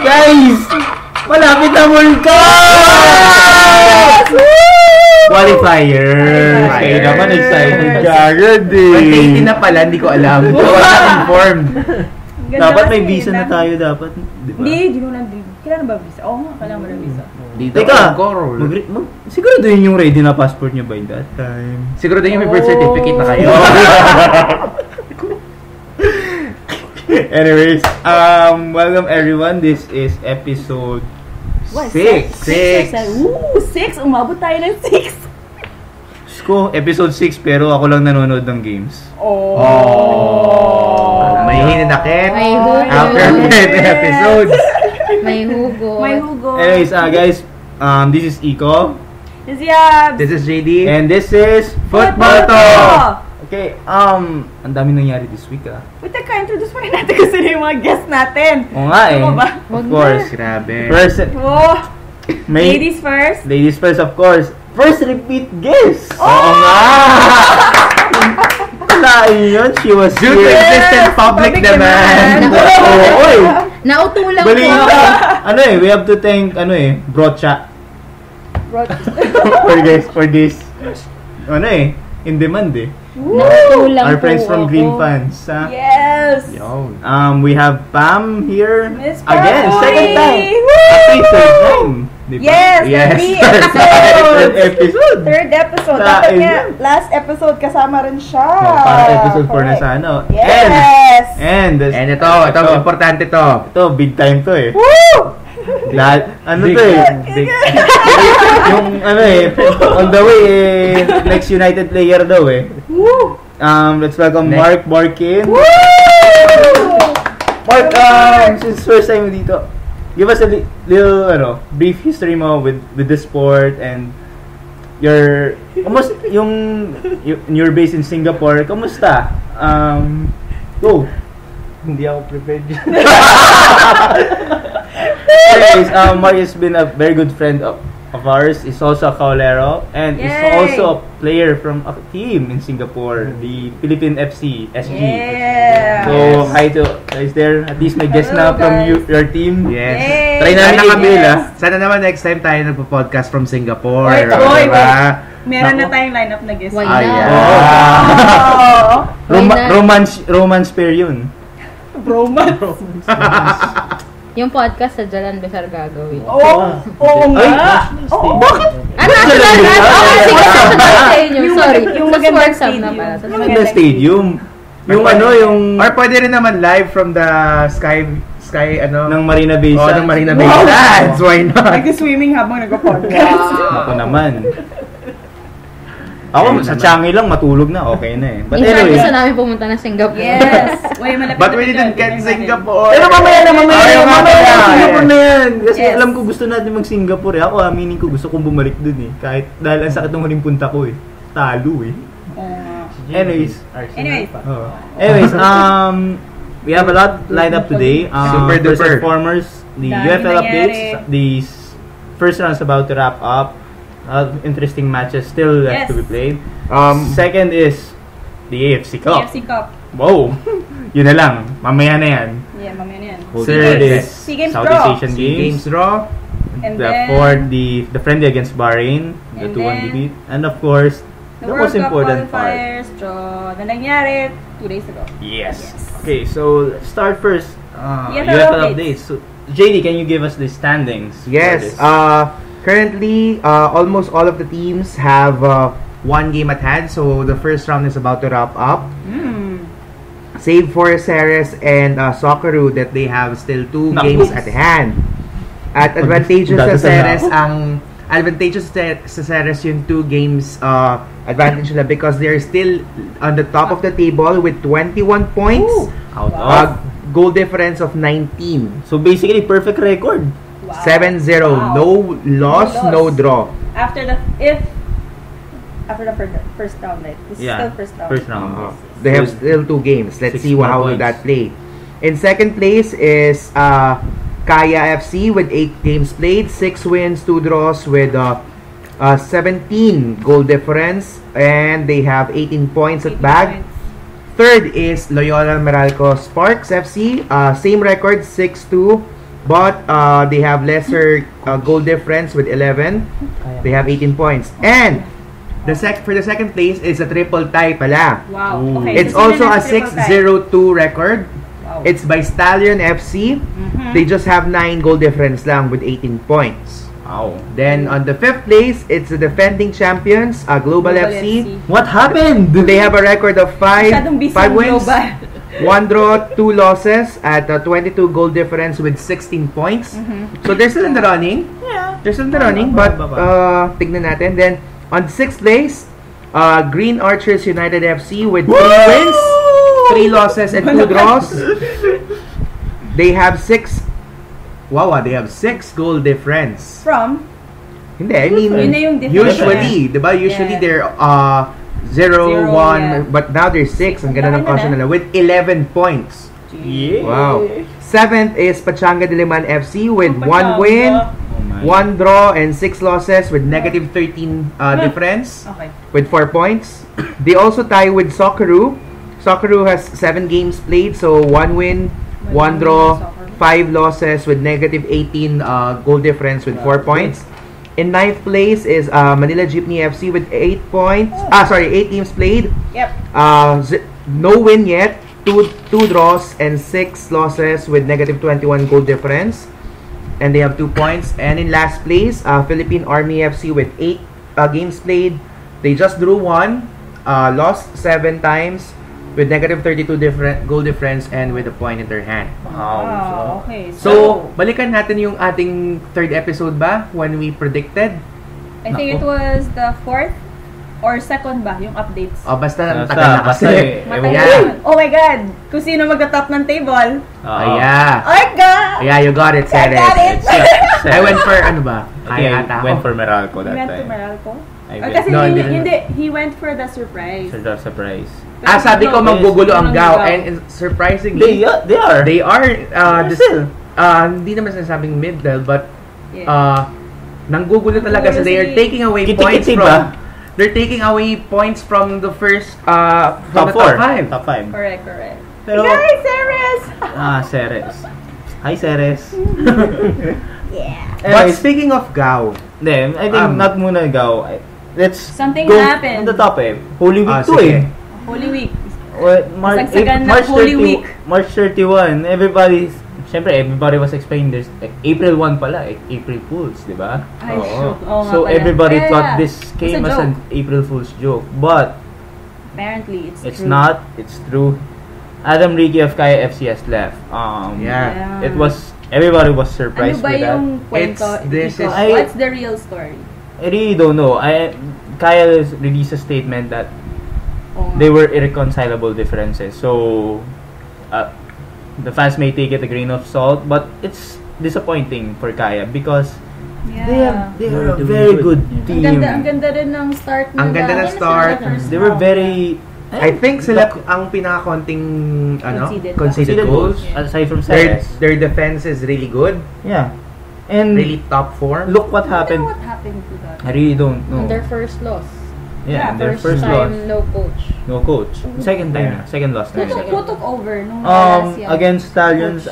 Guys! Malapit na multo! Qualifier! Kayo naman excited ka agad eh. 2018 na pala, hindi ko alam. Hindi ko informed. Dapat may visa na tayo dapat. Hindi ko na. Kailan ba visa? Oo nga, kailangan mo na visa. Teka, siguro doon yung ready na passport nyo by that time. Siguro din yung may birth certificate na kayo. Anyways, welcome everyone. This is episode 6. 6? Umabot tayo ng 6. Ko, episode 6 pero ako lang nanonood ng games. May hinanakit. May hugo. After 10 episodes. May hugo. May hugo. Anyways, guys, this is Iko. This is Yabs. This is JD. And this is Football to! Okay, ang dami nangyari this week Wait, teka, introduce mo rin natin kasi yung mga guests natin. Oo nga eh. Ano ba? Of course. Grabe. First, Ladies first. Ladies first, of course. First repeat guest. Oo nga! Wala yun. She was Due to here. existing public demand. Oy! Nautulang Bali ko. we have to thank, Brocha. for this, in demand Nautulang Our friends po from ako. Green Fans. Yes. We have Pam here. Miss Again, Pam. second time. Woo! Actually, third time. Diba? Yes, Yes. Third episode. Third episode. Sa Dapat nga, inyo. last episode kasama rin siya. Para episode 4 na Correct. sa Yes. And ito, importante to. ito, big time to eh. Woo! Big, yung on the way next United player daw eh. Woo! Let's welcome Next. Mark Borkin. Woo! Mark, since first time mo dito, give us a little brief history mo with the sport and you're based in Singapore. Kamusta? Go. Hindi ako prepared. Anyways, Mark has been a very good friend of ours. He's also a Caolero and is Yay! also a player from a team in Singapore, the Philippine FC SG. Yeah. So, hi to guys there. At least may guest Hello, na from guys. your team. Yes. Yay! Try namin Sana i-mail Sana naman next time tayo nagpo-podcast from Singapore. Oy, oy, Diba? Meron na tayong lineup na guest. Why Ayan. Oh. Romance pair yun. Bromance. Yung podcast sa Jalan Besar gagawin. Oo nga. Oo, bakit? National na? Okay, sige, sasabihin sa inyo. Sorry. Yung Sa magandang sports hub na stadium. pala. Maganda stadium. Yung Or pwede rin naman live from the sky ng Marina Bay. ng Marina Bay Wow. Sands. Why not? Nag-swimming habang nag-podcast. Ako naman. Ako sa Changi lang matulog na, okay na eh. But In fact, anyway. gusto namin pumunta ng Singapore. Yes. Uy, malapit But we na didn't get Singapore. Pero mamaya na. Singapore na yan. Kasi Yes. alam ko gusto natin mag-Singapore eh. Ako aminin ko gusto kong bumalik dun eh. Kahit dahil ang sakit ng huling punta ko eh. Talo eh. Anyways. Anyways, we have a lot lined up today. Super First duper. and foremost, the Dami UFL updates. nangyari. The first round is about to wrap up. Interesting matches still left Yes. to be played. Second Second is the AFC Cup. AFC Cup. Wow! Yun na lang. Mamaya na yan. Yeah, mamaya na yan. Third is SEA Games Southeast draw. Asian Games Games. draw. And The then, fourth, the friendly against Bahrain, the And 2-1 then, defeat. And of course, the the World most Cup important part. qualifiers draw na nangyari 2 days ago. Yes. Okay, so let's start first. UFL UFL updates. updates. So, JD, can you give us the standings? for Yes. this? Currently, almost all of the teams have one game at hand. So the first round is about to wrap up. Save for Ceres and Socceroo that they have still two Naku. games at hand. At advantageous sa Dadasal na Ceres ako. ang advantageous sa Ceres yung 2 games advantage nila because they're still on the top of the table with 21 points. Out Uh, of. goal difference of 19. So basically, perfect record. Wow. 7-0. Wow. No loss, No loss. no draw. After the first round, right? This is still first round. First round. They have still 2 games. Let's 6 see more how will points. that play. In second place is Kaya FC with 8 games played, 6 wins, 2 draws with 17 goal difference, and they have 18 points at 18 bag. points. Third is Loyola Meralco Sparks FC. Same record, 6-2 but they have lesser goal difference with 11. They have 18 points. And for the second place is a triple tie pala. Wow. Ooh. Okay. It's so also sila a na triple tie. 6-0-2 record. Wow. It's by Stallion FC. They just have 9 goal difference lang with 18 points. Wow. Then on the 5th place, it's the defending champions, Global FC. What happened? They have a record of 5 Masyadong busy ang wins, Global. 1 draw, 2 losses at a 22 goal difference with 16 points. So they're still in the running. Yeah. They're still in the running, but tignan natin. Then on 6th place, Green Archers United FC with 3 wins, 3 losses and 2 draws. They have 6 they have 6 goal difference. From? Hindi, I mean, Yun na yung difference. usually, diba? Usually Yeah. they're 0, 1, yeah. but now they're 6. Ang ganda ng Laki caution na. nila with 11 points. Yeah. Wow. 7th is Pachanga Diliman FC with 1 Pachanga. win, Oh my. 1 draw, and 6 losses with negative 13 difference Okay. with 4 points. They also tie with Socceroo. Socceroo has 7 games played, so 1 win, 1 draw, 5 losses with negative 18 goal difference with 4 points. In 9th place is Manila Jeepney FC with 8 points. 8 teams played. Yep. No win yet. 2 draws and 6 losses with negative 21 goal difference. And they have 2 points. And in last place, Philippine Army FC with 8 games played. They just drew 1, lost 7 times with negative 32 goal difference and with a point in their hand. Wow. Okay. So, balikan natin yung ating 3rd episode ba when we predicted. I think it was the 4th or 2nd ba yung updates. Basta tagal na Basta kasi. Matagal Yeah. yun. Oh my God! Kung sino magta-top ng table. Yeah. Oh my God! Yeah, you got it, I Ceres. got it! I went for ano ba? I ata went ako. for Meralco He that went to time. Meralco? I Kasi No, hindi, hindi. he went for the surprise. So that's surprise. Sabi ko maggugulo ang Ganun Gao daw. and surprisingly They are. they are Still. hindi naman sinasabing middle but Yeah. nanggugulo talaga so they are taking away points Kitik-kitik from ba? they're taking away points from the first from Top the 4. top 5. Top 5. Correct. Pero, Guys, Ceres! Ceres. Hi, Ceres. Yeah. But Anyways, speaking of Gao, then, I think not muna Gao. Let's Something go happened. on the top Holy Week sige. Holy Week. March Masagsagan ng Holy 30 Week. March 31, everybody was explaining this, like, April 1 pala, April Fools, di ba? Ay, Oo. shoot. Oo nga So, pala. everybody Yeah, thought yeah. this came It's a as an joke. April Fool's joke. But, Apparently, it's true. not. It's true. Adam Ricky of Kaya FC has left. Yeah. It was, everybody was Ano surprised ba with that. yung kwento? This Ikaw, is- what's the real story? I really don't know. Kaya released a statement that Oo nga. they were irreconcilable differences. So, the fans may take it a grain of salt, but it's disappointing for Kaya because Yeah. they are a They're very doing good good. team. Ang ganda rin ng start nila. Ang ganda ng start. They were very I think sila ang pinakakonting conceded goals. Yeah. aside from Their Ceres. their defense is really good, Yeah. And really top form. look what I happened. don't know what happened to that. I really don't know. On their first loss. Yeah, their first time, loss. no coach. No coach. Second time. Second loss na. Who took over nung last year? Against Stallions,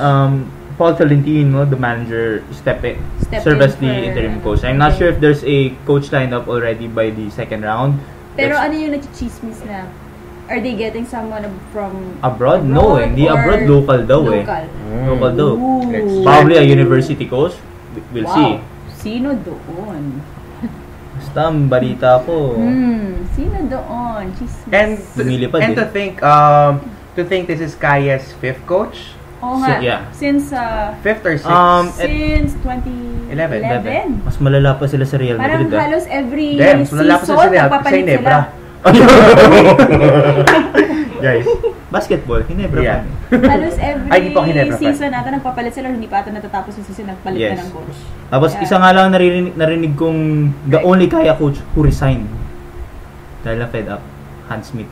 Paul Tolentino, the manager, Stepped served in as the for- interim coach. I'm not Okay. sure if there's a coach lined up already by the second round. Pero That's ano yung nagchichismis na? Are they getting someone from abroad? No, hindi or abroad, local daw eh. local? Local daw. Ooh. Probably a university coach. We'll Wow. see. Sino doon? Basta ang balita ko. Sino doon? Chismis. Lumilipad and eh. to think this is Kaya's 5th coach, Oo nga. Yeah. Since 5th or 6th. since 2011. 11. Mas malala pa sila sa Real Parang Madrid ah. halos every Damn, season, malala pa sila nagpapalit Ginebra. Guys, basketball, Ginebra Yeah. pa. Halos every Ay, di pa ako Ginebra fan. season natin nagpapalit sila, hindi pa ata natatapos yung season, nagpalit Yes. na ng coach. Tapos Yeah. isa nga lang narinig kong the only Kaya coach who resigned. Dahil na fed up. Hans Smith.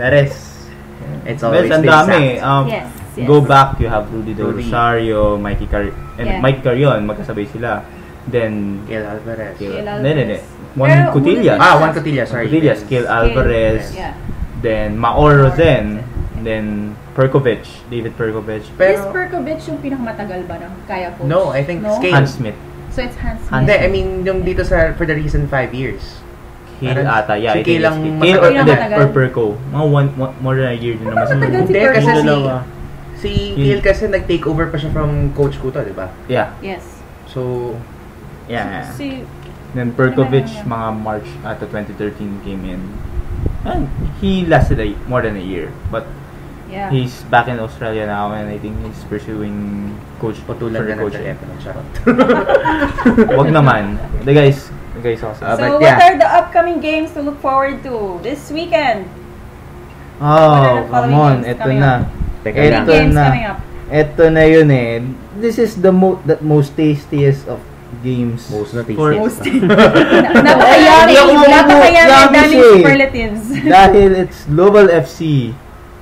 That is. It's Well, always ang been dami. sacked. Yes. Go back, you have Rudy Del Rudy. Rosario, and Yeah. Mike Carrion, magkasabay sila. Then, Kiel Alvarez. Kiel Hindi. Alvarez. Juan Pero, Cutillas. who did Juan Cutillas, sorry. Cutillas, Kiel Alvarez. Yeah. Then, Maor Rosen. Then, David Perkovic. Is Perkovic yung pinakamatagal ba ng kaya coach? No, I think Scale. Hans Smith. So it's Hans Smith. Hindi, I mean, yung dito for the recent 5 years. Hale ata, yeah. Si Kale lang Hale matagal. or Perko. Mga more than a year din naman. Matagal si Hindi, Perko. kasi Dalawa. si Kale kasi nag-take over pa siya from Coach Kuto, di ba? Yeah. Yes. So, Yeah. Si Then Perkovic, mga March ata 2013 came in. And he lasted more than a year. But yeah. he's back in Australia now and I think he's pursuing coach patulan further na ng coaching. telepono. Charot. Wag naman. The guys awesome. So but what yeah. are the upcoming games to look forward to this weekend? What Oh, are the come following on. games Ito coming na. up? Teka Big lang. games coming up. Ito na yun eh. This is the most tastiest of games. Most na for- tastiest. Napakayami. Napakayami. Yummy Daming siya eh. superlatives. Dahil it's Global FC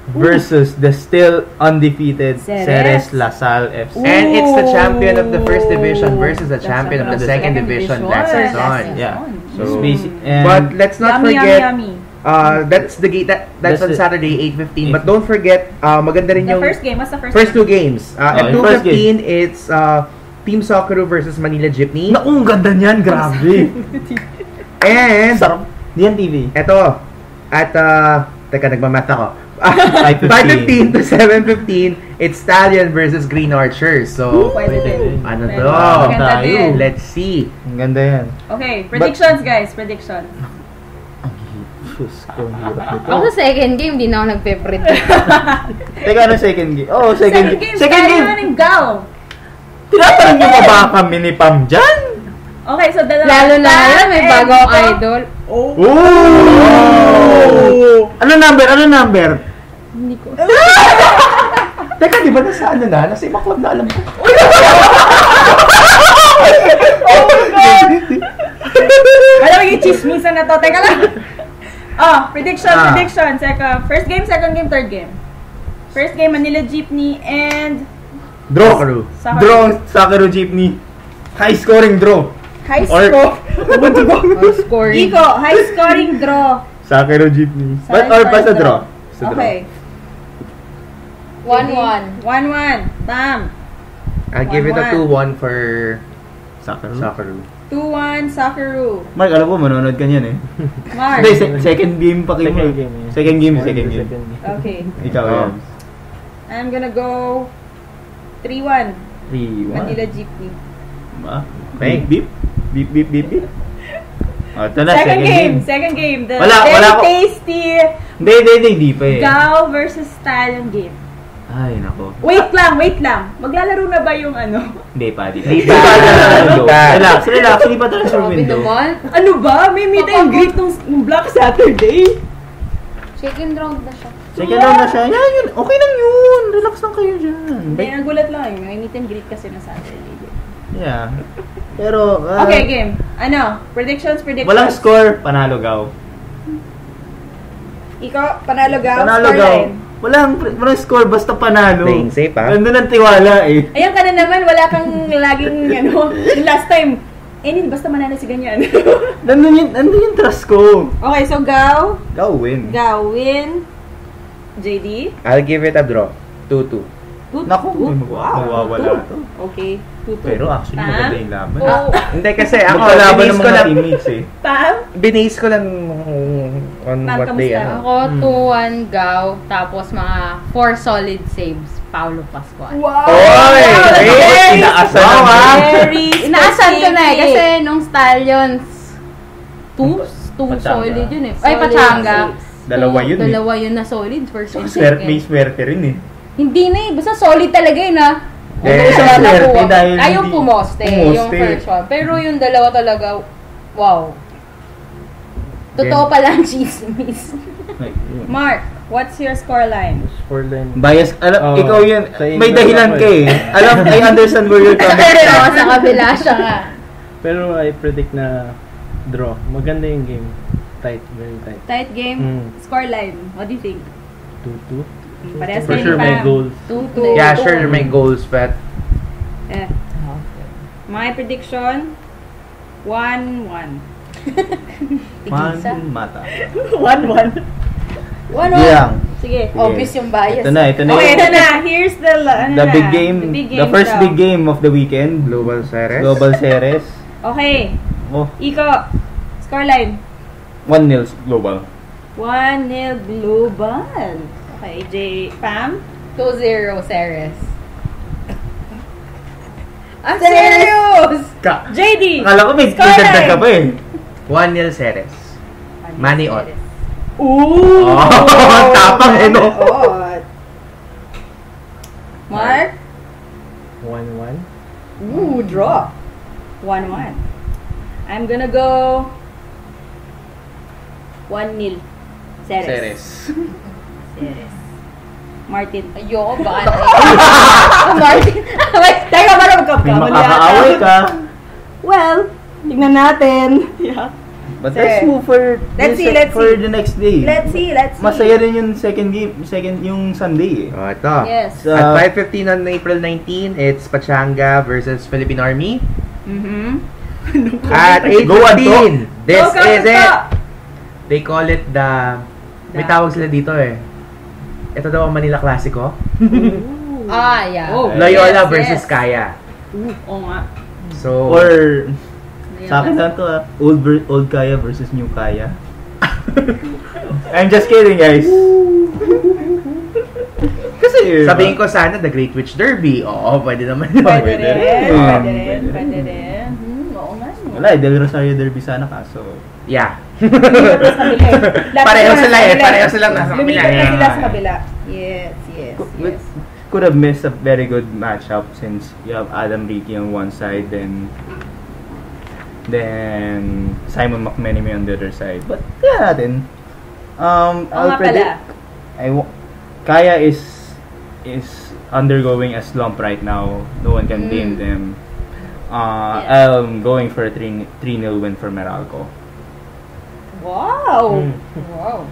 versus the still undefeated Ceres Lasal FC. And it's the champion of the first division versus the champion of the second division last season. Yeah. So, It's basic. And but let's not Yummy, forget, yummy. that's the gate that's on That's it. Saturday 8:15. But don't forget, maganda rin The yung first game. What's the first game? two games. At yung first 2:15 it's Team Socceroo versus Manila Jeepney. naku, ang ganda niyan. Grabe. And Sarap. Diyan TV. eto at teka, nagmamath ako. 5:15 5:15 to 7:15 it's Stallion versus Green Archers. So, Pwede din. ano Pwede. to? Maganda din. Let's see. Ang ganda yan. Okay, predictions guys. Predictions. Diyos ko, ang hirap nito. Ako sa second game, di na ako nagpe-predict. Teka, ano second game? Oh, second game. Second game! Second game. Tinatanong niyo pa ba kami ni Pam dyan? Okay, so dalawa. Lalo na ngayon, may bago akong idol. Oh! Ano number? Ano number? Hindi ko. Teka, di ba nasa ano na? Nasa ibang club na alam ko. Wala maging chismisan na to. Teka lang. Prediction. First game, second game, third game. First game, Manila Jeepney and Draw. Socceroo. Socceroo. Draw ang Socceroo Jeepney. High scoring draw. High Or- score. Scoring. Iko, high scoring draw. Socceroo Jeepney. Sorry, But or sorry, basta draw. draw. Basta draw. Okay. 1-1. 1-1. Tam. I'll give it a 2-1 1-1. for Socceroo. Socceroo. 2-1, Socceroo. Mark, alam mo, manonood ka niyan eh. Mark. Hindi, second game pa kayo. Second game, yeah. Second game. Okay. Ikaw yan. I'm gonna go 3-1. 3-1. Manila Jeepney. Ba? Okay. Beep, beep. Beep, beep, beep. Oh, ito na, Second game. The Wala very ako. tasty Hindi pa eh. Gao versus Stallion game. Ay, nako. Wait lang. Maglalaro na ba yung ano? Hindi pa. Hindi pa. Relax. Hindi pa transfer Grabe window. naman. Ano ba? May meet and greet nung Black Saturday. Second round na siya. Second round na siya. Yan, yun. Okay lang yun. Relax lang kayo dyan. Hindi, nagulat lang yun. May meet and greet kasi na Saturday. Yeah. Pero, Okay, game. Ano? Predictions. walang score, panalo gaw. Ikaw, panalo Gao. Panalo gaw. Walang score, basta panalo. Playing safe, ha? Ganda ng tiwala eh. Ayan ka na naman, wala kang laging, ano, yung last time. Basta manalo si ganyan. Nandun yung trust ko. Okay, so Gao. Gaw win. Gao win. JD. I'll give it a draw. 2-2. Naku, mawawala to. Okay, 2-2. Pero actually, Pam? maganda yung laban. Oh, Hindi kasi ako, Magkalaban ng binase ko mga lang, teammates eh. Pam? binase ko lang on Pam, what they, kamusta? Ako, 2-1 Gao, tapos mga 4 solid saves, Paulo Pascual. Wow! Oy! Very Inaasahan Wow, mo. ah. Very Inaasahan ko na eh, specific. kasi nung Stallions, 2 Pachanga. solid yun eh. Ay, Solid Pachanga. saves. Dalawa yun eh. Dalawa yun na solid, first and May second. swerte rin eh. Hindi na eh, basta solid talaga yun ah. Eh, Isa swerte nakuha. dahil Ay, yung hindi- pumoste, yung pumoste. first one. Pero yung dalawa talaga, wow. Totoo pala ang chismis. Mark, what's your scoreline? Scoreline. Bias, Oo. ikaw yun. Sa May England dahilan ako ka eh. I understand where you're coming Pero from. sa kabila siya nga. Pero I predict na draw. Maganda yung game. Tight, very tight. Tight game, scoreline. What do you think? 2-2. Parehas For kayo ni sure may Pam. goals. 2-2. Yeah, sure, may goals, but Eh. My prediction, 1-1. Man mata. 1-1. 1-1. Yang. Sige. Obvious yung bias. Ito na. Okay, ito na. Here's the Big game. The first daw. big game of the weekend. Global Series. Okay. Oh, Iko. Scoreline. 1-0 global. 1-0 global. Okay, Pam? 2-0 Ceres. I'm serious! JD! Akala ko may dagdag ka pa eh. 1-0 Ceres. Money on. Ooh! Oh, tapang eh, no? Mark? 1-1. Ooh, draw. 1-1. I'm gonna go 1-0. Ceres. Martin. Ayoko, baka na Martin. Wait, teka, parang May makakaaway ka. Well, tignan natin. Yeah. But let's move for Let's see. the next day. Let's see. Masaya rin yung second yung Sunday eh. Oh, ito. Yes. So, At 5:15 on April 19, it's Pachanga versus Philippine Army. At Go on, 8:15, this Go, is go. it. They call it the... May tawag sila dito eh. Ito daw ang Manila Classico. Yeah. Oh. Loyola Yes, versus yes. Kaya. Oo nga. So, or sa akin lang to old Kaya versus new Kaya. I'm just kidding, guys. Kasi sabihin ko sana the Great Witch Derby. Oo, pwede naman yun. Pwede rin. rin. Oo nga. Wala eh, Del Rosario Derby sana kaso. Yeah. Pareho sila eh. Pareho silang nasa kabila. Lumipat na sila sa kabila. Yes. Could have missed a very good matchup since you have Adam Ricky on one side then Simon McMenemy on the other side. But kaya natin. I'll predict. Kaya is undergoing a slump right now. No one can blame them. I'm going for a 3-0 win for Meralco. Wow!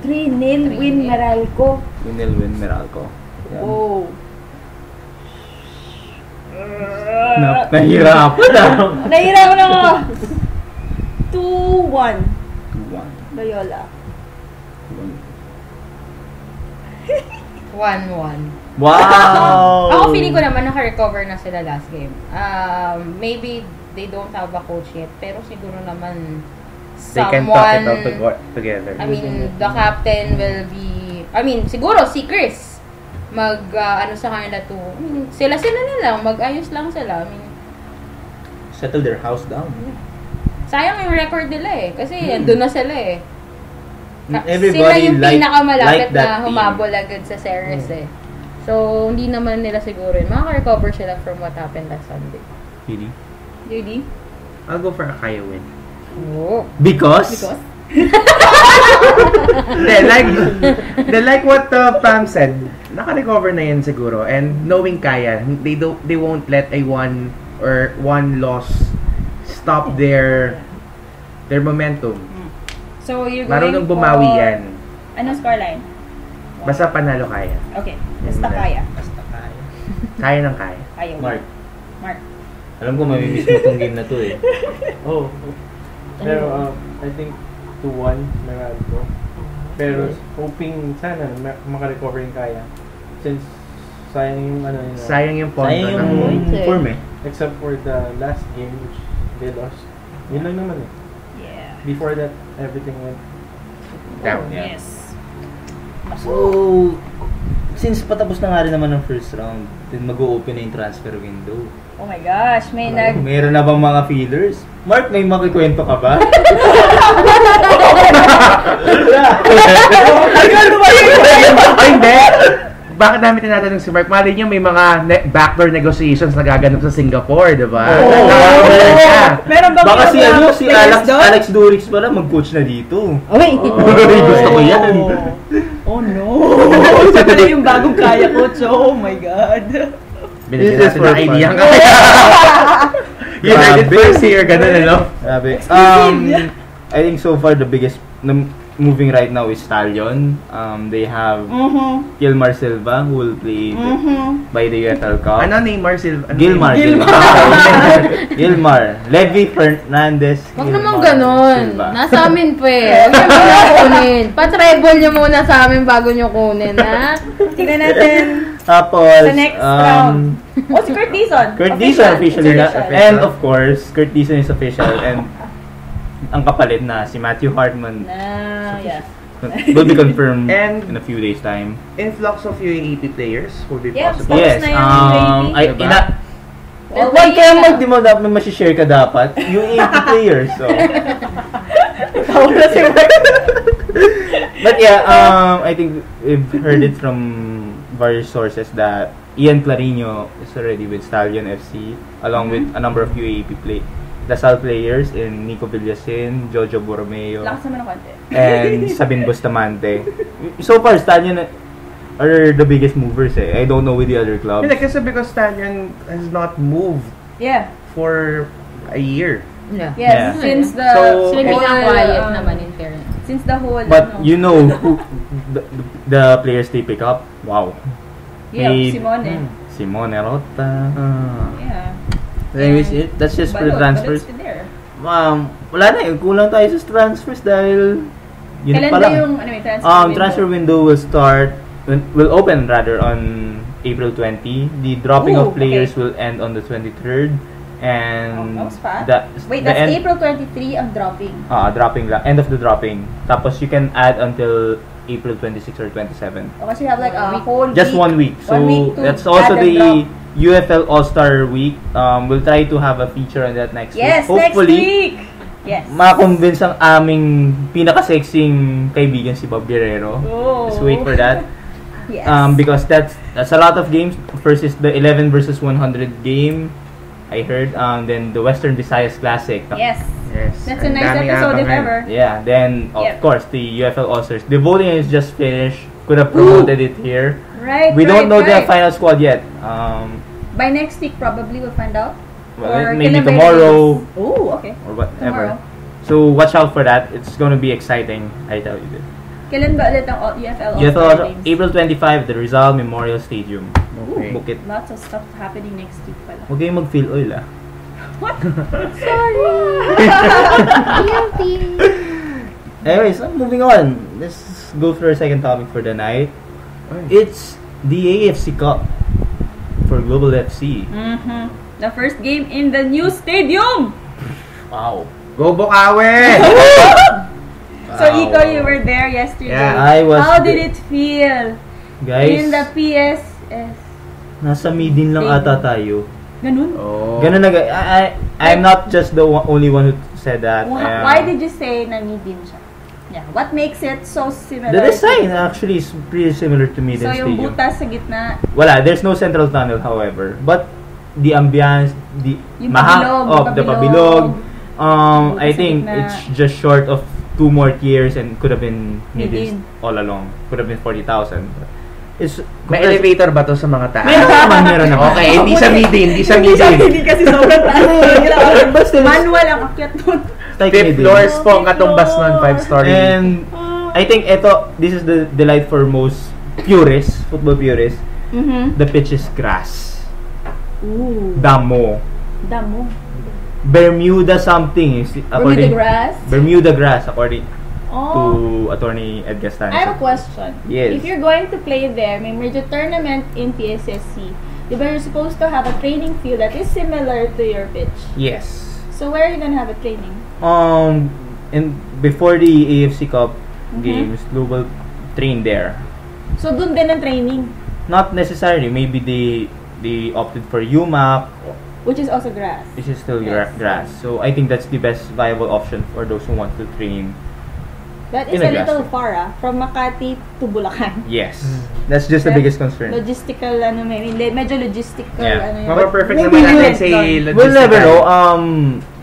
3-0 win Meralco. 3-0 win Meralco. Yeah. Oh. Nahirapan na. Nahirapan ako. 2-1. 2-1. Loyola. 1-1. Wow! Ako feeling ko naman naka-recover na sila last game. Maybe they don't have a coach yet, pero siguro naman They can talk it out together. I mean, the captain will be, siguro si Chris ano sa kanila to. Sila na lang, mag-ayos lang sila. Settle their house down. Sayang yung record nila eh, kasi andun na sila eh. Everybody sila yung pinakamalapit that na humabol agad sa series eh. So, hindi naman nila siguro yun. Makaka-recover sila from what happened last Sunday. Really? JD? I'll go for a Kaya win. Oh. Because? like what Pam said, naka-recover na yan siguro. And knowing Kaya, they won't let a one loss stop their momentum. So, you're going Marunong bumawi yan. Anong scoreline? Basta panalo Kaya. Okay. Basta kaya. Kaya ng Kaya. Ayaw. Mark. Alam ko mamimiss mo tong game na to eh. Oh. Pero I think 2-1 Meralco. Pero hoping sana makarecover yung Kaya. Since sayang yung yun. Sayang yung pondo. Sayang yung form eh. Except for the last game which they lost. Yun lang naman eh. Yeah. Before that, everything went down. Yeah. Yes. So, since patapos na nga rin naman ng first round, then mag-o-open na yung transfer window. Oh my gosh, Meron na bang mga feelers? Mark, may makikwento ka ba? Hindi! Bakit namin tinatanong si Mark? Mali niyo may mga backdoor negotiations na gaganap sa Singapore, di ba? Meron ba Baka si Alex Durix pala mag-coach na dito. Gusto ko yan. Oh no! Ito pala yung bagong Kaya coach. Oh my God. Binigyan natin ng idea nga. United first year, ganun ano? Grabe. I think so far the biggest moving right now is Stallion. They have Gilmar Silva who will play by the UFL Cup. Ano Neymar Silva? Gilmar. Gilmar. Levi Fernandez. Huwag naman ganun. Nasa amin pa eh. Huwag naman muna kunin. Pa-treble nyo muna sa amin bago nyo kunin, ha? Tignan natin. Tapos, sa next round. Si Kurt Dizon. Kurt Dizon officially. And of course, Kurt Dizon is official. And ang kapalit na si Matthew Hartman will be confirmed in a few days time. Influx of UAAP players will be possible. Yes. Wag kaya di mo dapat masishare ka dapat UAAP players. So. But yeah, I think we've heard it from various sources that Ian Clarino is already with Stallion FC along with a number of UAAP Lasal players in Nico Villasin, Jojo Borromeo, and Sabin Bustamante. So far, Stallion are the biggest movers eh. I don't know with the other clubs. Yeah, kasi because Stallion has not moved for a year. Yes, since the quiet naman in fairness. Since the whole But you know who the players they pick up? Wow. Simone Rota. Anyways, that's just for the transfers. Wala na eh. Kulang tayo sa transfers dahil yun pa lang. Transfer window will open rather on April 20. The dropping of players will end on the 23rd. And that's April 23 ang dropping. Dropping lang. End of the dropping. Tapos you can add until April 26 or 27. Kasi you have like a whole week. Just 1 week. So that's also the UFL All-Star Week. We'll try to have a feature on that next week. Hopefully, next week! Yes. Ma-convince ang aming pinaka-sexing kaibigan si Bob Guerrero. Just wait for that. Yes. Because that's a lot of games. First is the 11 versus 100 game, I heard. Then the Western Visayas Classic. Yes. That's a nice episode if ever. Yeah. Then, of course, the UFL All-Stars. The voting is just finished. Could have promoted it here. Right. We don't know the final squad yet. By next week, probably we'll find out. Well, maybe tomorrow. Okay. Or whatever. Tomorrow. So watch out for that. It's gonna be exciting. I tell you this. Kailan ba ulit ang UFL All-Star Games? April 25, the Rizal Memorial Stadium. Okay. Lots of stuff happening next week pala. Huwag kayong mag-feel oil What? Sorry. Anyways, moving on. Let's go through our second topic for the night. It's the AFC Cup for Global FC. The first game in the new stadium. Wow. Go Bukawi! So Iko, you were there yesterday. Yeah, I was. How did it feel? Guys, in the PSS. Nasa midin lang ata tayo. Ganun? Ganun na guys. I'm not just the only one who said that. Why did you say na midin siya? Yeah. What makes it so similar? The design actually is pretty similar to Midin Stadium. So yung butas sa gitna. Wala, there's no central tunnel however. But the ambience, the pabilog. I think it's just short of 2 more tiers and could have been Midin all along. Could have been 40,000. May elevator ba to sa mga taas? Meron naman. Okay, hindi sa Midin. Hindi kasi sobrang taas. Manual ang akyat doon. 5th floors po ang katumbas nun, 5-story. And I think this is the delight for most purists, football purists. The pitch is grass. Damo. Bermuda something. Bermuda grass according to Attorney Ed Gastanza. I have a question. Yes. If you're going to play there, may major tournament in PSSC, diba you're supposed to have a training field that is similar to your pitch? Yes. So where are you gonna have a training? And before the AFC Cup games, Global trained there. So dun din ang training? Not necessarily. Maybe they opted for UMAP, which is also grass. Which is still grass. So I think that's the best viable option for those who want to train. That is a little far, from Makati to Bulacan. Yes. That's just the biggest concern. Logistical, medyo logistical. Yeah. Perfect naman natin say logistical. We'll never know.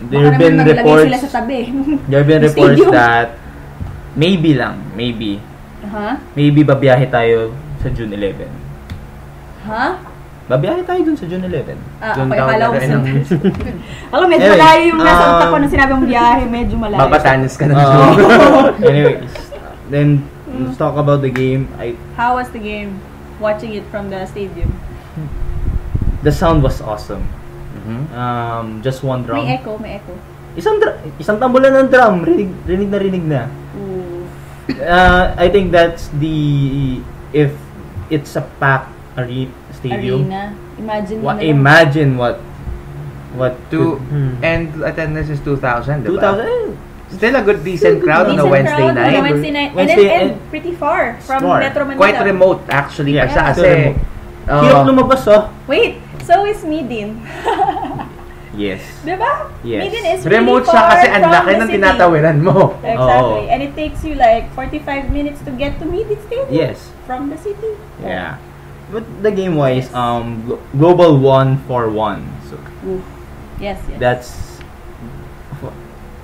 There have been reports. Sila sa tabi. There have been reports that maybe babiyahe tayo sa June 11. Babiyahe tayo dun sa June 11. Akala ko alam, medyo malayo yung nasa utak ko nung sinabi mong biyahe, medyo malayo. Babatanis ka na. Anyways, then let's talk about the game. How was the game? Watching it from the stadium. The sound was awesome. Just one drum. May echo. Isang tambulan ng drum, rinig na. Ooh. I think that's if it's a packed stadium. Arena. Imagine what and attendance is 2,000, diba? 2,000. Still a good decent crowd on a Wednesday night. On a Wednesday night. And pretty far from Metro Manila. Quite remote actually. Yeah, Kasi hirap lumabas, Wait, so is Midin. Yes. Diba? Yes. Midin is really remote far siya kasi ang from laki the ng city. tinatawiran mo. Exactly. And it takes you like 45 minutes to get to Midin Stadium. Yes. From the city. Yeah. But the game wise, Global won 4-1. So Yes. that's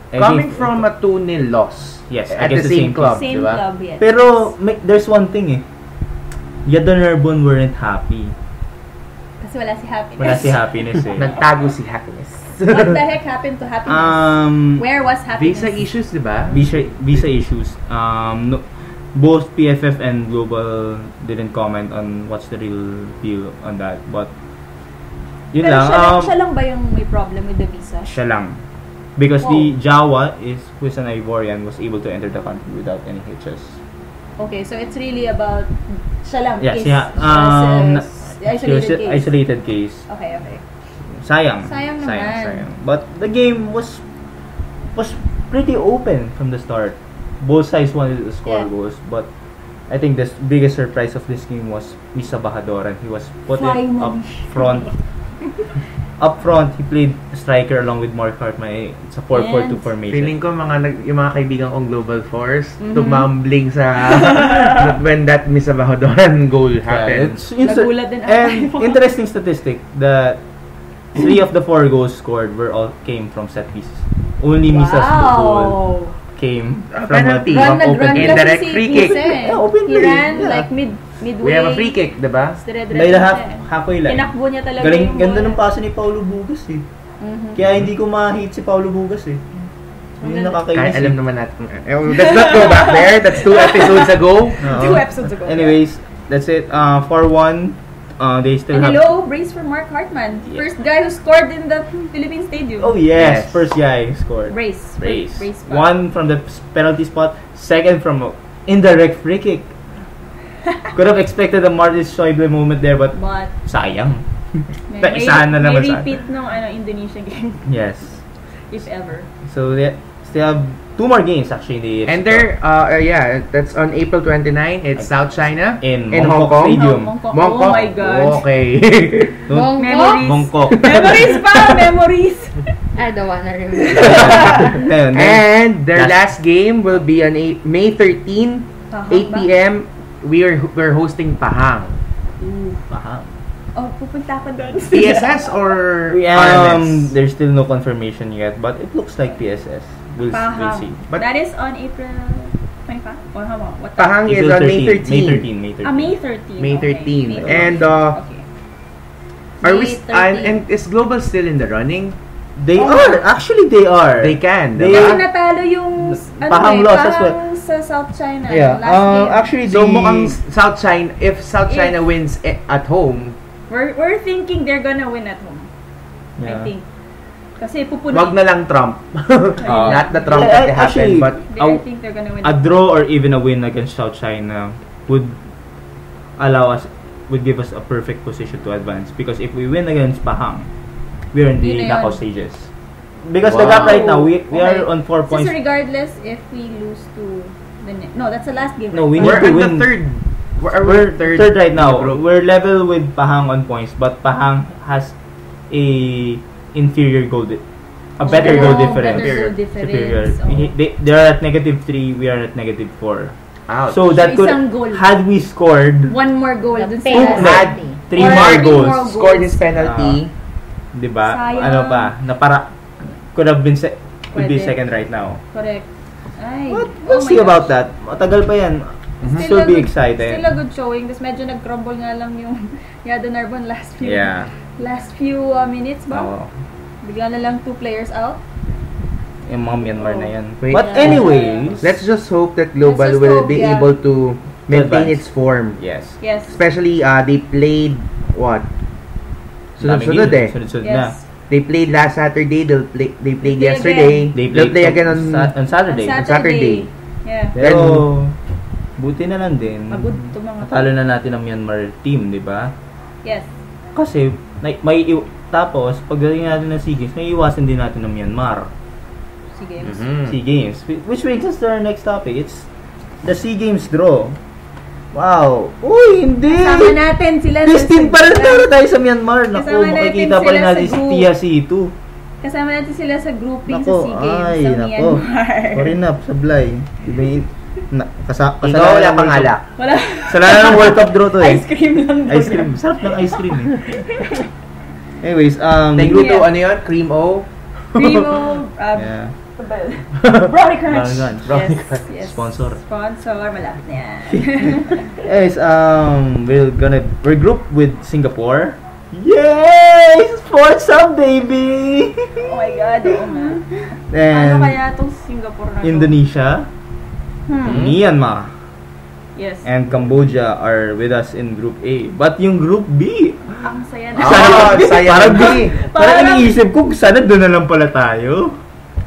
Coming from a 2-0 loss. Yes, at the same club, Same diba? club, yes. Pero there's one thing Yadon weren't happy. Kasi wala si Happiness. Wala si Happiness Nagtago si Happiness. What the heck happened to Happiness? Where was Happiness? Visa issues, diba? Visa issues. No, both PFF and Global didn't comment on what's the real deal on that. But yun Pero lang. siya lang ba yung may problem with the visa? Siya lang. Because the Jawa who's an Ivorian, was able to enter the country without any hitches. Okay, so it's really about siya lang. Yeah, isolated case. Okay. Sayang naman. But the game was pretty open from the start. Both sides wanted to score goals, but I think the biggest surprise of this game was Misa Bahadoran. He was put in up front. Up front, he played striker along with Mark Hartman. It's a 4-4-2 formation. Feeling ko yung mga kaibigan kong Global Force tumambling sa when that Misa Bahadoran goal happened. Nagulat din ako. And interesting statistic that 3 of the 4 goals scored came from set pieces. Only Misa's goal came from penalty. open Indirect free kick. Open He ran like midway. We have a free kick, diba? By the halfway line. Tinakbo niya talaga Galing, yung ganda bola. ng pasa ni Paulo Bugas Kaya hindi ko ma-hit si Paulo Bugas Yun yung nakakainis. Alam naman natin. Let's not go back there. That's 2 episodes ago. 2 episodes ago. Anyways, that's it. 4-1. They still And have... hello, brace for Mark Hartman. Yeah. First guy who scored in the Philippine Stadium. Oh yes, first guy who scored. Brace. Spot. One from the penalty spot, second from indirect free kick. Could have expected a Martin Schäuble moment there, but sayang. May repeat nung Indonesian game. Yes. If ever. So they still have 2 more games actually. And there, that's on April 29. It's South China in Hong Kong Stadium. Mongkok. Oh my God. Okay. Memories. Mongkok. Memories. I don't wanna remember. And their last game will be on May 13, 8 p.m. We're hosting Pahang. Pahang. Oh, pupunta ako doon. PSS or RMS? There's still no confirmation yet, but it looks like PSS. We'll see. But that is on April 25? Or how about? What Pahang is on May 13. May 13. May 13. Okay. And are we and is Global still in the running? They are. Actually, they are. They can. They natalo yung Pahang loss as well. Sa South China. Yeah. Last game. Actually, so mukhang South China. If South China wins at home, we're thinking they're gonna win at home. Yeah. I think. Kasi pupunin. wag na lang Trump. Not the Trump that happened, but I think they're gonna win. A draw or even a win against South China would give us a perfect position to advance, because if we win against Pahang, we are in the knockout stages. Because the gap right now, we are on 4 points. So regardless if we lose to the no, that's the last game. No, we we're need to in win. the third. We're third right now. We're level with Pahang on points, but Pahang has a better goal difference. Superior. Oh. They're at -3. We are at -4. Ouch. So that could, goal. had we scored one more goal dun sa had 3 more goals, scored his penalty. diba? Sayang. Ano pa? Na para could be second right now. Correct. Ay. But we'll see about that. Matagal pa yan. Still be excited. Still a good showing. Tapos medyo nag-crumble nga lang yung Yado Narbonne last few minutes ba? Oh. Bigla na lang 2 players out. yung mga Myanmar na yan. Wait. But anyways, Let's just hope that Global Let's just will hope, be yeah. able to maintain advance. its form. yes. Yes. Especially, they played, what? Daming Sunod-sunod game. eh. Sunod-sunod na. Yes. They played last Saturday, they played play yesterday. They They'll play played again on on Saturday. On Saturday. Yeah. Pero, buti na lang din. Pagod to mga Talo na natin ang Myanmar team, di ba? Yes. Kasi, tapos, pagdating natin ng SEA Games, may iwasan din natin ng Myanmar. Sige. SEA Games. Which brings us to our next topic. It's the SEA Games draw. Wow! Uy, hindi! Kasama natin sila This team pa rin sa tayo sa Myanmar. Naku, Kasama natin makikita pa rin sila natin sa si group. Tia C2. Kasama natin sila sa grouping Nako, sa SEA Games ay, sa nako. Myanmar. Sorry na, sablay. Iba yung... Ikaw wala pang alak. Wala. Kasalanan ng World Cup draw to eh. Ice cream lang. Ice cream. Sarap ng ice cream eh. Anyways, Thank you to, Yeah. ano yun? Cream O? Primo, yeah. Brownie Crunch. Brownie Yes, yes. Sponsor. Sponsor, malapit na yan. Anyways, we're grouped with Singapore. Yay! Sports up, baby! Oh my God, oo nga. And Ano kaya itong Singapore na to? Indonesia, Myanmar, Yes. and Cambodia are with us in Group A. But yung Group B, Ang saya na. Sayang parang, di. parang iniisip ko, sana doon na lang pala tayo.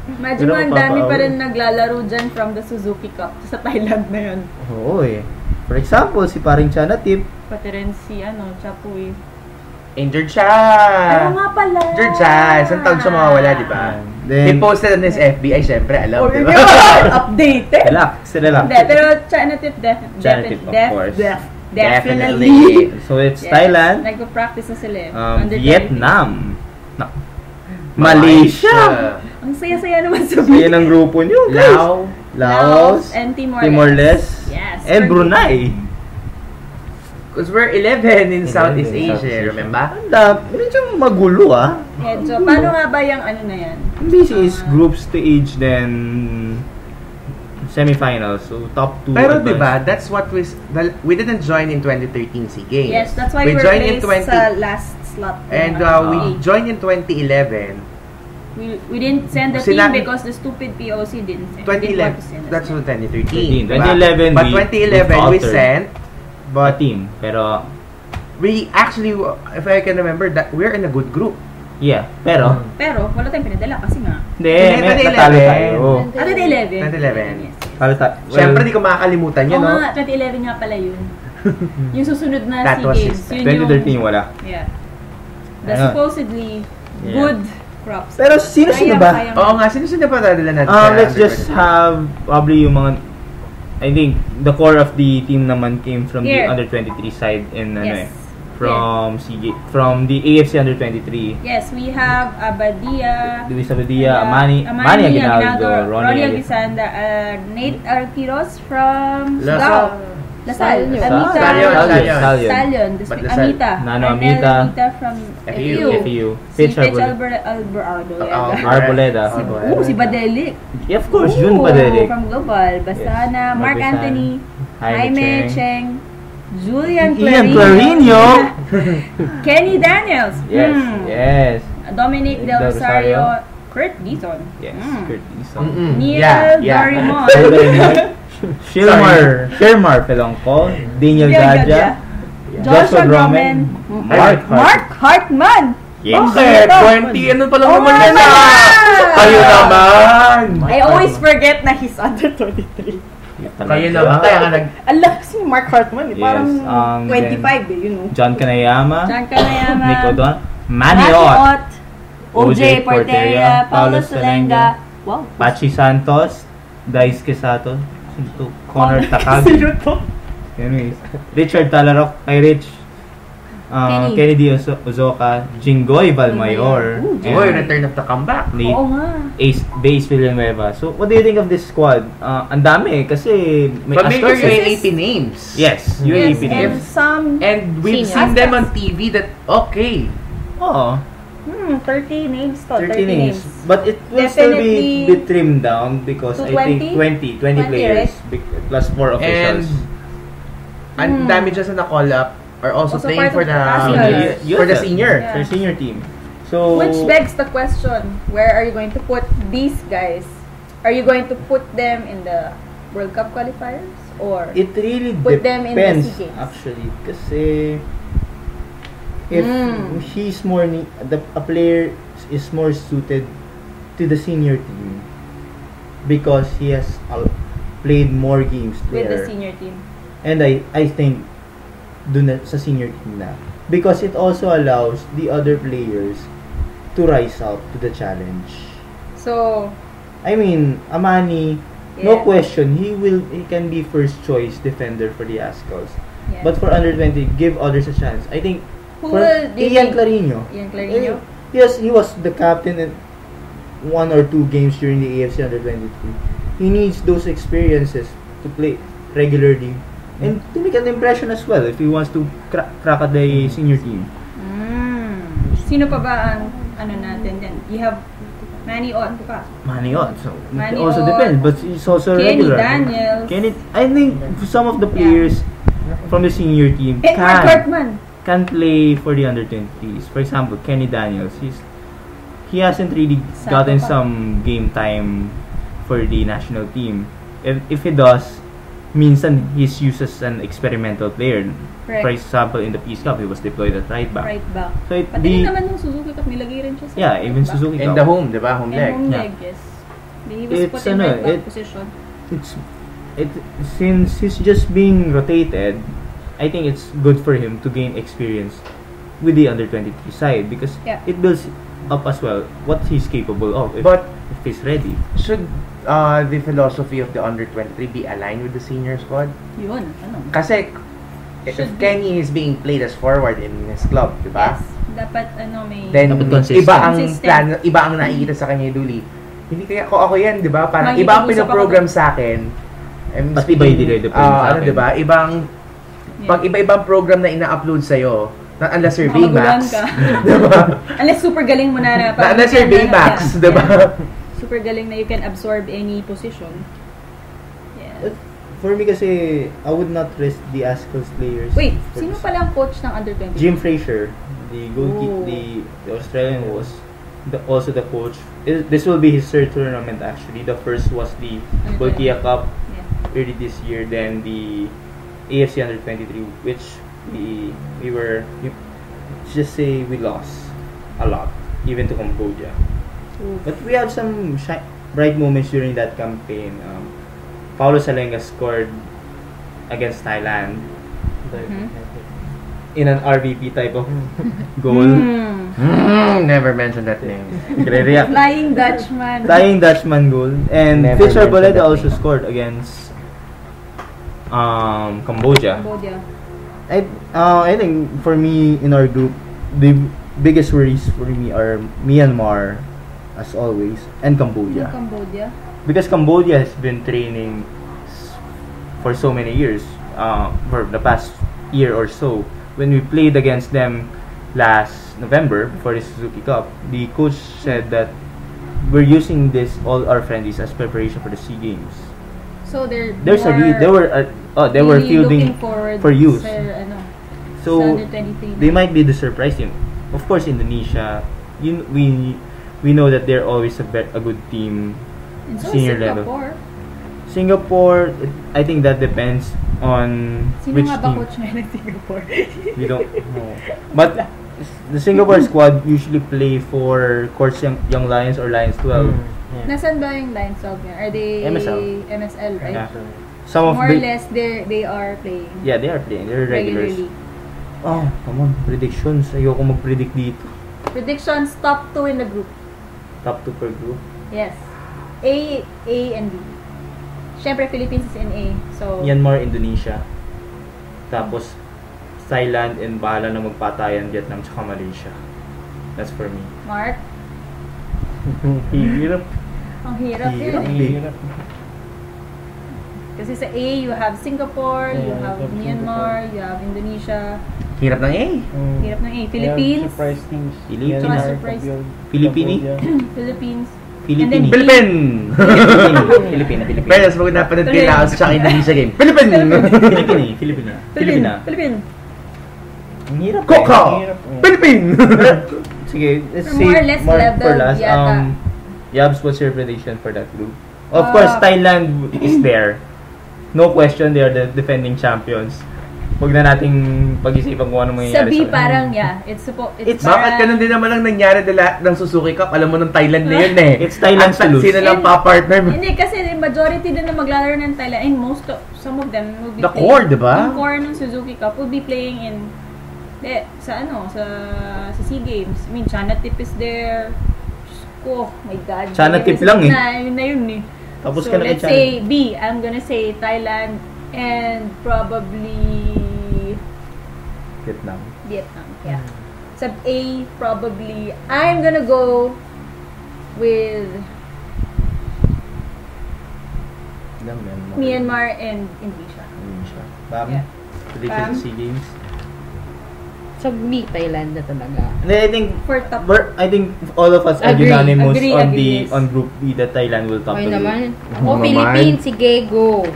Imagine mo, Pero ang dami papaaw. pa rin naglalaro dyan from the Suzuki Cup sa Thailand na yun. Oo eh. For example, si paring Chana Tip, Pati rin si, Chapuy. Injured siya. Ano nga pala? Injured siya. Isang taon siya mawawala, di ba? They then, posted on his FB. Ay, syempre, alam, Oh, di yun ba? yun! Updated! relax, relax. Hindi, pero China Tip China Tip, of course. definitely. So it's Yes. Thailand, Nagpo-practice na sila eh. Under Vietnam, Malaysia. Ang saya-saya naman sa So yan ang grupo nyo, guys. Laos, and Timor-Leste, Yes. and Brunei. Because we're 11 in Southeast in Southeast Asia, Asia. remember? Medyo magulo ah. Medyo, paano nga ba yung ano na yan? This is group stage, then semifinals. So top 2 Pero di ba, that's what we didn't join in 2013 SEA Games. Yes, that's why we we were joined in placed sa last slot. And we joined in 2011. We didn't send the Sina- team because the stupid POC didn't send. 2011, didn't want to send us. that's 13. 2013. diba? 2011, But we 2011, we faltered. sent, A but team. Pero, we actually, if I can remember, that we're in a good group. yeah. Pero, Pero wala tayong pinadala kasi nga. hindi, Hindi, natalo 2011. tayo. Ah, 2011. 2011. Yes. Talo tayo. Siyempre, di ko makakalimutan yun, Oo no? nga, 2011 nga pala yun. Yung susunod na That SEA was Games. his- Yun yung, 2013 wala. yeah. The Ayun. supposedly Yeah. good crops. Pero sino-sino ba? Kayang- Oo nga, sino-sino pa dadala natin sa Let's just under-23? have probably yung mga, I think the core of the team naman came from Here. the under 23 side in Yes. from from the AFC under 23. Yes, we have Abadia, Luis Abadia, Manny Aguinaldo, Ronnie Aguisanda, Nate Arquiros from Lasal. Sugao. Lasal, Stallion. Amita, Stallion. Stallion, But Lasal. Amita, Nano Arnel Amita. Amita from FEU. FEU. Si Pitch Pitch Arboleda. Arboleda. Arboleda. Si Badelik. Yeah, of course, Jun Oo, Badelik. From Global. Bastana, Yes. Mark Bastana. Anthony, Jaime Jaime Cheng, Julian Ian Clarino, Clarino. Kenny Daniels, Yes, yes. Dominic Del Del Rosario. Rosario, Kurt Dizon, Yes, Mm. Kurt Dizon. Neil Dorimon, Shermar Pelongco, Daniel Gadja, Joshua Gromen, Mark Hartman. Yes. Bakit? 20, ano pa lang Oh naman my yan ah! God! Kayo naman! I always forget na he's under 23. Kayo naman, kaya nga nag... Ala, kasi Mark Hartman, Yes, parang then 25 you know. John Kanayama, John Kanayama, Nick Odon, Manny Manny Ott, Ott, OJ Porteria, Paulo Solenga, wow. Pachi Santos, Dice Quesato, Connor Takag, Sino to? anyways, Richard Talarok, kay Rich, Kennedy Uzoka, Jingoy Valmayor, Ooh, and Boy, return of the comeback. Nate Oo nga. Base Villanueva. So, what do you think of this squad? Ang dami kasi may Familiar Astros, eh. UAAP names. Yes, Yes, UAP and names. some And we've Senior. seen them on TV that, okay. Oo, 30 names to, 30 names. But it will still be Definitely trimmed down because to I think 20 20, players plus 4 officials. And ang dami dyan sa na-call up are also Also playing part for of the the Senior. for the Yeah. senior. Yeah. Their senior team. So, which begs the question, where are you going to put these guys? Are you going to put them in the World Cup qualifiers? Or it really put them in the depends, SEA Games? actually. Kasi, if he's more, a player is more suited to the senior team because he has played more games with there. the senior team. And I think, dun na, sa senior team na. Because it also allows the other players to rise up to the challenge. So, I mean, Amani, no Yeah. question, he can be first choice defender for the Azcals. yeah. But for under 20, give others a chance. I think Who for will do you Ian think- Clarino. Ian Clarino? Yes, he was the captain in 1 or 2 games during the AFC under 23. He needs those experiences to play regularly and to make an impression as well if he wants to crack at the senior team. Sino pa ba ang ano natin din? You have Manny Ott pa. Manny Ott. So Manny it also Ott. depends, but he's also Kenny regular. Daniels. I think some of the players from the senior team Edward Cartman. can play for the under 20s. For example, Kenny Daniels, he hasn't really gotten some game time for the national team. If he does, minsan he's used as an experimental player. Correct. For example, in the Peace Cup, he was deployed at right back. Right back. So Pati rin naman nung Suzuki Cup, nilagay rin siya sa right even back. Suzuki In Cup. the home, di ba? Home And leg. home Yeah. leg, yes. He was It's put in right back position. Since he's just being rotated, I think it's good for him to gain experience with the under 23 side because it builds up as well what he's capable of if he's ready. Should the philosophy of the under 23 be aligned with the senior squad? Yun, ano? Kasi if Should be. Kenny is being played as forward in his club, di ba? Yes. Dapat may... Then Dapat consistent. iba ang Consistent. plan, iba ang nakikita sa kanya ni Duli. Hindi kaya ako yan, di ba? Parang Makikita iba ang mo sa pinoprogram sa akin. Mas iba yung dinedeploy sa akin. Di ba? Ibang pag iba-ibang program na ina-upload sa'yo, unless you're Makagulan Baymax, ka. di ba? Unless super galing mo na Unless you're Baymax, di ba? Super galing na you can absorb any position. Yeah. For me kasi, I would not rest the Azcals players. Wait, for sino this. pala ang coach ng under 20? Jim Fraser, the Oh. goalkeeper, the Australian was also the coach. This will be his third tournament actually. The first was the Under Bolkia Cup Yeah. early this year, then the AFC under 23, which we were, just say we lost a lot, even to Cambodia. Oof. But we have some bright moments during that campaign. Paulo Salenga scored against Thailand in an RVP type of goal. Never mention that name. Gre-react. Flying Dutchman. Flying Dutchman goal. And Never Fisher mentioned Boleda that also name. scored against Cambodia. Cambodia. I think for me in our group, the biggest worries for me are Myanmar, as always, and Cambodia. Cambodia. Because Cambodia has been training for so many years, for the past year or so. When we played against them last November for the Suzuki Cup, the coach said that we're using all our friendlies as preparation for the SEA Games. So they were fielding looking forward for youth. Sa, So under 23 they might be the surprise team. Of course, Indonesia, we know that they're always a good team. And so senior Singapore. Singapore, I think that depends on Sino which nga ba team. coach ngayon ng Singapore? We don't know. But the Singapore squad usually play for Courts Young Lions or Lions 12. Nasaan ba yung Lions of niya? Are they MSL, right? Yeah. Some of More or the less, they are playing. yeah, they are playing. They're regulars. Regularly. Oh, come on. Predictions. Ayoko mag-predict dito. Predictions, top 2 in the group. Top 2 per group. Yes. A, and B. Siyempre, Philippines is in A. So, Myanmar, Indonesia. Tapos, Thailand and bahala na magpatayan Vietnam tsaka Malaysia. That's for me. Mark, Hirap. ang hirap yun. Hirap. Kasi sa A, you have Singapore, you Yeah, have you have Myanmar, you have Indonesia. Hirap ng A. Hirap ng A. Philippines. Surprise teams. Philippines. Myanmar, Surprise. Pilipini? Philippines. Philippine. And then Philippine! Filipina. Pero mas pag napanood kayo na sa Indonesia game. Philippine! Filipina. Philippine. Ang hirap. Coco! Hirap. Philippine! sige, let's Or say more or less for level last. yata. Yabs, what's your prediction for that group? Of course, Thailand is there. No question, they are the defending champions. Huwag na nating pag-isipan kung ano Sa mangyayari B, parang, it's Bakit ganun din naman ang nangyari ng Suzuki Cup? Alam mo ng Thailand na yun eh. It's Thailand's to lose. Sino lang pa-partner mo? Hindi, kasi the majority din na maglalaro ng Thailand, and some of them will be The playing. core, diba? Yung core ng Suzuki Cup will be playing in, sa SEA Games. I mean, Chanatip is there. Oh my God. Chanatip lang eh. Yun na yun eh. Tapos So, let's say B. I'm gonna say Thailand and probably Vietnam. Yeah. Sub A, probably I'm gonna go with Myanmar and Indonesia. Bam? Yeah. Prediction sa SEA Games? So, B, Thailand na talaga. And I think For top. I think all of us are Agree. unanimous Agree, on agree, yes. on Group B that Thailand will top Okay the group. naman. Ako, naman. Philippines, sige, go.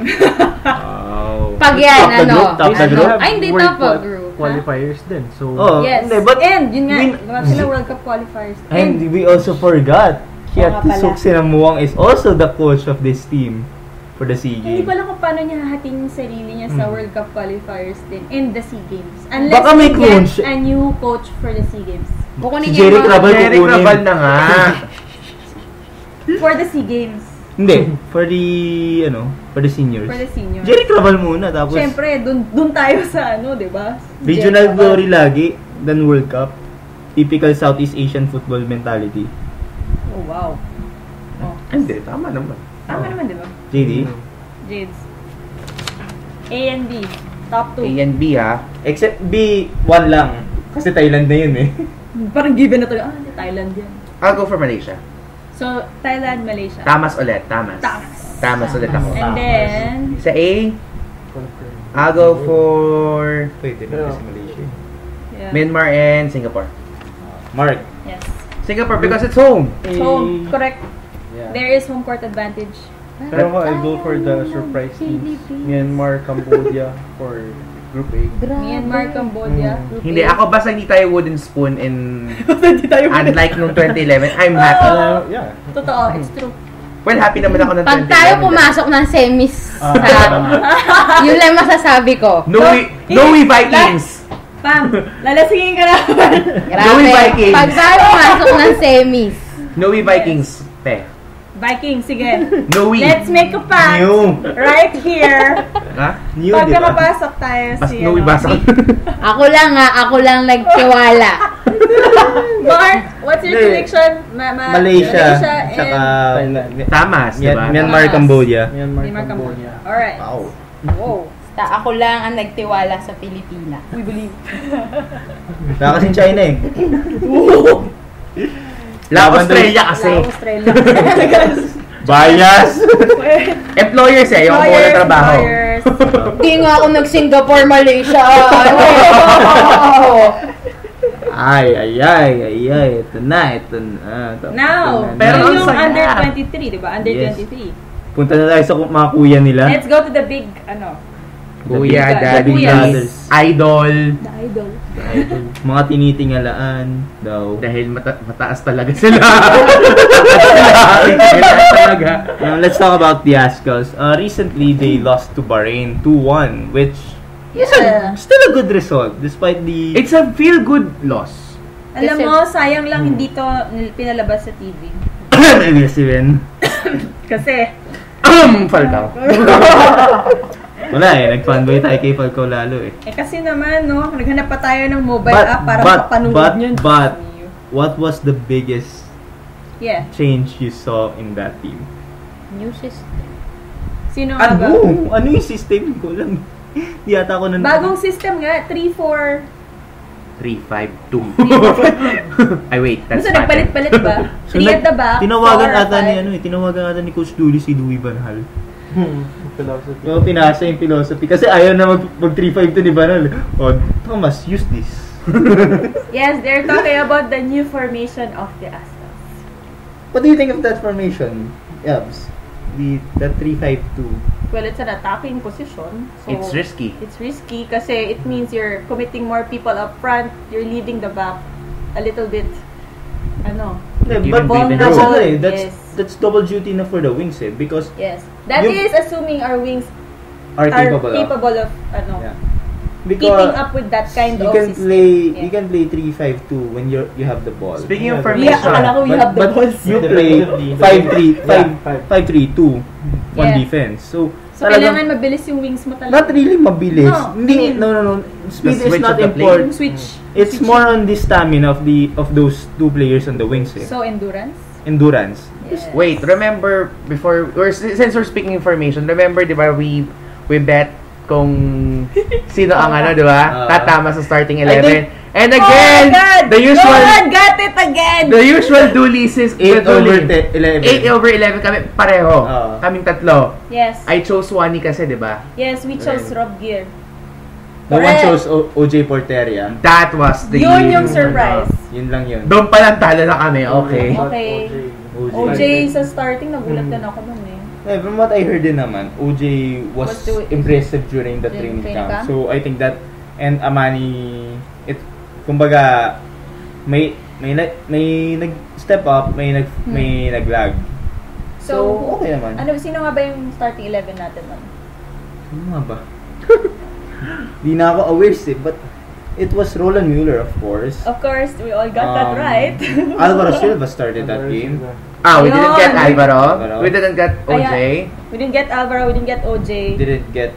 Wow. Pag yan, Top the ano? group, top the ano? group. Ay, hindi top of group. Qualifiers din. So, Oh, Yes. hindi, but and yun nga, we- mga sila World Cup qualifiers. And we also forgot nga pala. Kiatisuk Sinamuang is also the coach of this team for the SEA Hindi Games. ko alam kung paano niya hahatiin yung sarili niya sa World Cup qualifiers din in the SEA Games. Unless Baka may he gets coach. a new coach for the SEA Games. Kukunin Si niya Jerry yung mga- Crabal Eric kukunin. Raval na nga. For the SEA Games. Hindi, for the seniors. For the seniors. Jerry Crabal muna, tapos Siyempre, dun tayo sa di ba? regional Jerry glory lagi, then World Cup. Typical Southeast Asian football mentality. Oh, wow. Oh. Hindi, tama naman. Tama naman, di ba? JD? Jades. A and B. Top 2. A and B ha. Except B, 1 lang. Kasi Thailand na yun eh. Parang given na talaga. Hindi, Thailand yan. I'll go for Malaysia. So, Thailand, Malaysia. Tamas ulit, Tamas. Tamas. Ulit ako. And then, Sa A, confirm. I'll go for Pwede na kasi Malaysia. yeah. Myanmar and Singapore. Mark. Yes. Singapore because it's home. Home, correct. Yeah. There is home court advantage. Pero ako, I'll go for the surprise teams. Myanmar, Cambodia for Group A. Myanmar, Cambodia. Group Hindi, A. ako basta hindi tayo wooden spoon in Hindi tayo unlike nung 2011. I'm happy. Yeah. Totoo, it's true. Well, happy naman ako ng 2011. Pag tayo pumasok ng semis, yun lang masasabi ko. Noe Vikings! Pam, lalasingin ka na. Joey Vikings. Pag tayo pumasok ng semis, Noe Vikings. Te. Viking, sige. Noe. Let's make a pact. New. Right here. Ha? New, Pag di ba? nakapasok tayo Mas si Noe basa. ako lang nagtiwala. Mark, what's your Hindi. prediction? Malaysia. and Tsaka Thailand. Tamas, diba? Myanmar, Tamas. Cambodia. Myanmar, Myanmar, Cambodia. Cambodia. Alright. Wow. Wow. Ako lang ang nagtiwala sa Pilipinas. We believe. Wala kasing China eh. La Australia kasi. Australia. Bias! Employers eh, yung mga trabaho. Employers. Hindi nga ako nag-Singapore, Malaysia. Ay. Ito na. Now, Pero yun ang yung saya. under 23, di ba? Under Yes. 23. Punta na tayo sa mga kuya nila. Let's go to the big, Kuya, The daddy, Big Brothers. idol. the idol. Mga tinitingalaan daw. Dahil mataas talaga sila. Mataas talaga. Let's talk about the Azkals. Recently, they lost to Bahrain 2-1, which is Yeah. still a good result despite the... It's a feel-good loss. Alam mo, sayang lang hindi to pinalabas sa TV. Steven. Kasi, Falcao. Wala eh, nag-fanboy tayo kay Falcao lalo eh. kasi naman, no, naghanap pa tayo ng mobile app para mapapanood yun. But, what was the biggest Yeah. change you saw in that team? New system. Sino nga ba? Ano yung system ko lang? Di yata ako nun. Bagong system nga, 3-4. 3-5-2. Ay wait, that's Basta pattern. nagpalit-palit ba? 3 at the back, Tinawagan 4 or ata ni 5. tinawagan ata ni Coach Dooley si Louis Van Gaal. Philosophy. So, pinasa yung philosophy. Kasi ayaw na mag 3-5 to ni Van Gaal. Oh, Thomas, use this. Yes, they're talking about the new formation of the Aztec. What do you think of that formation, Yabs? The 3-5-2. Well, it's an attacking position. So It's risky. It's risky kasi it means you're committing more people up front. You're leaving the back a little bit But that's ano eh. That's double duty na for the wings eh. Because that is assuming our wings are capable of because keeping up with that kind you of can system. You can play 3-5-2 when you have the ball. Speaking of formation, akala ko you have the balls. You play 5-3-2, one defense. So kailangan mabilis yung wings mo talaga. Not really mabilis. No. Speed is not important. Switch. It's more on the stamina of those two players on the wings. Eh. So endurance. Yes. Wait, remember before since we're speaking information, remember 'di ba we bet kung sino ang di ba? Tatama sa starting 11. And again, the usual got it again. The usual dualies is 8/11. 8/11 kami pareho. Kaming tatlo. Yes. I chose Wani kasi 'di ba? Yes, we chose Rob Gear. No one chose OJ Porteria. That was the Yun yung surprise. Yun lang yun. Doon pa lang talo na kami. Okay. OJ sa starting nagulat din ako nun eh. From what I heard din naman, OJ was impressive during the training camp. So I think that and Amani kumbaga may nag-step up, may nag-lag. So okay naman. Sino nga ba yung starting 11 natin nun? Sino nga ba? Di na ako aware but it was Roland Mueller, of course. Of course, we all got that right. Alvaro Silva started that game. We didn't get Alvaro. We didn't get OJ. We didn't get Alvaro, we didn't get OJ. Didn't get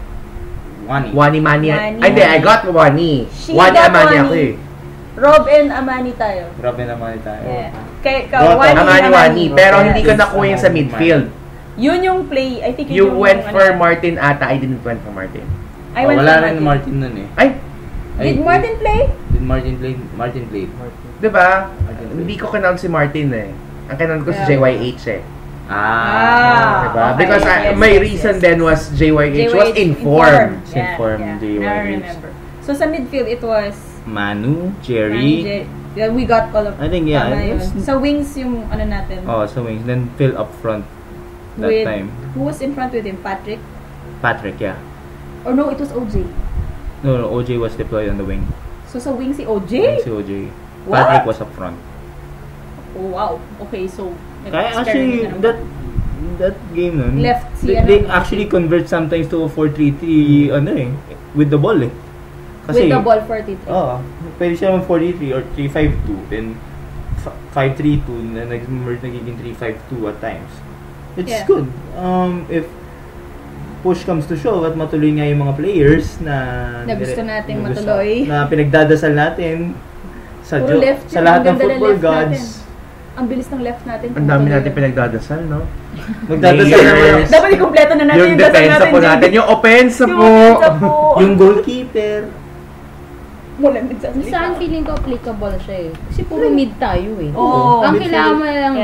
Wani. Wani. I got Wani. Wani Amani ako eh. Rob and Amani tayo. Yeah. Wani. Pero hindi ko nakuha yung sa midfield. Yun yung play. I think you went for Martin ata. I didn't went for Martin. Wala rin Martin nun eh. Did Martin play? Martin played. Diba? Hindi ko kinount si Martin eh. Ang kinount ko si JYH eh. Diba? Okay. Because my reason then was JYH was informed. Informed JYH. I remember. So sa midfield it was Manu, Jerry. We got all of I think Sa wings yung natin. Sa wings. Then Phil up front that time. Who was in front with him? Patrick, yeah. Or no, it was OJ. No, OJ was deployed on the wing. So sa wing si OJ? What? Patrick was up front. Oh, wow. Okay, so kaya actually that game nun, left they actually convert sometimes to a 4-3-3 with the ball eh. Kasi, with the ball 4-3. Pwede siya mag 4-3 or 3-5-2 then 5-3-2 na nag-merge nagiging 3-5-2 at times. It's good. If push comes to shove at matuloy nga yung mga players na gusto nating matuloy, na pinagdadasal natin sa sa lahat ng football gods. Ang bilis ng left natin. Ang dami natin pinagdadasal, no? Magdadasal naman. Dapat i-kompleto na natin yung depensa po natin. Yung offensa po. Yung goalkeeper. Walang nagsasalita. Saan feeling ko applicable siya eh. Kasi puro mid tayo eh. Ang kailangan mo lang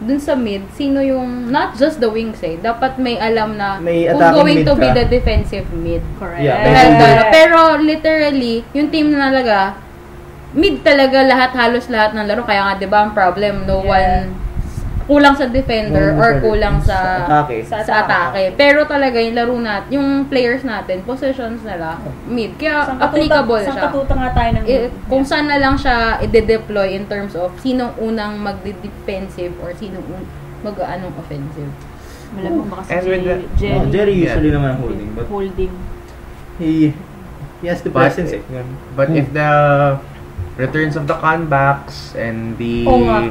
dun sa mid, sino yung, not just the wings eh, dapat may alam na who's going to be the defensive mid. Correct. Yeah, pero literally, yung team na talaga, mid talaga halos lahat ng laro. Kaya nga, di ba, ang problem, one kulang sa defender or kulang sa atake. Pero talaga, yung laro natin, yung players natin, positions nila, mid. Kaya applicable siya. Saan katuta nga tayo ng mid? Kung saan na lang siya i-deploy in terms of sinong unang mag-defensive or sinong mag-offensive. Malamang baka si Jerry usually naman holding. But he has the presence. But if the returns of the comebacks and the I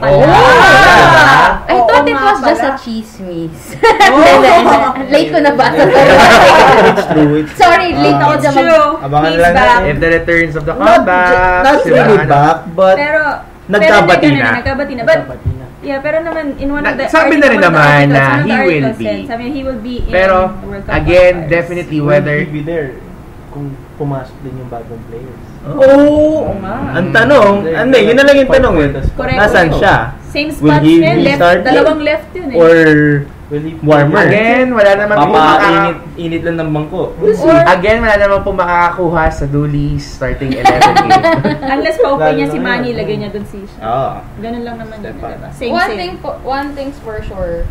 thought it was just a chismis. Late ko na ba? It's true. Sorry, late ako dyan. Abangan lang natin. If the returns of the comebacks, not really back, but nagkabati na. Yeah, pero naman in one of the sabi na rin naman na he will be. Sabi he will be in pero again, definitely whether he will be there kung pumasok din yung bagong players. Ang tanong, yun na lang yung tanong eh. Nasaan siya? Same spot niya, left, dalawang left yun eh. Or warmer. Again, wala naman init lang ng bangko. Again, wala naman po makakakuha sa Dooley's starting 11 game. Unless pa-open niya si Manny, lagay niya dun si Isha. Ganun lang naman yun, diba? One thing's for sure,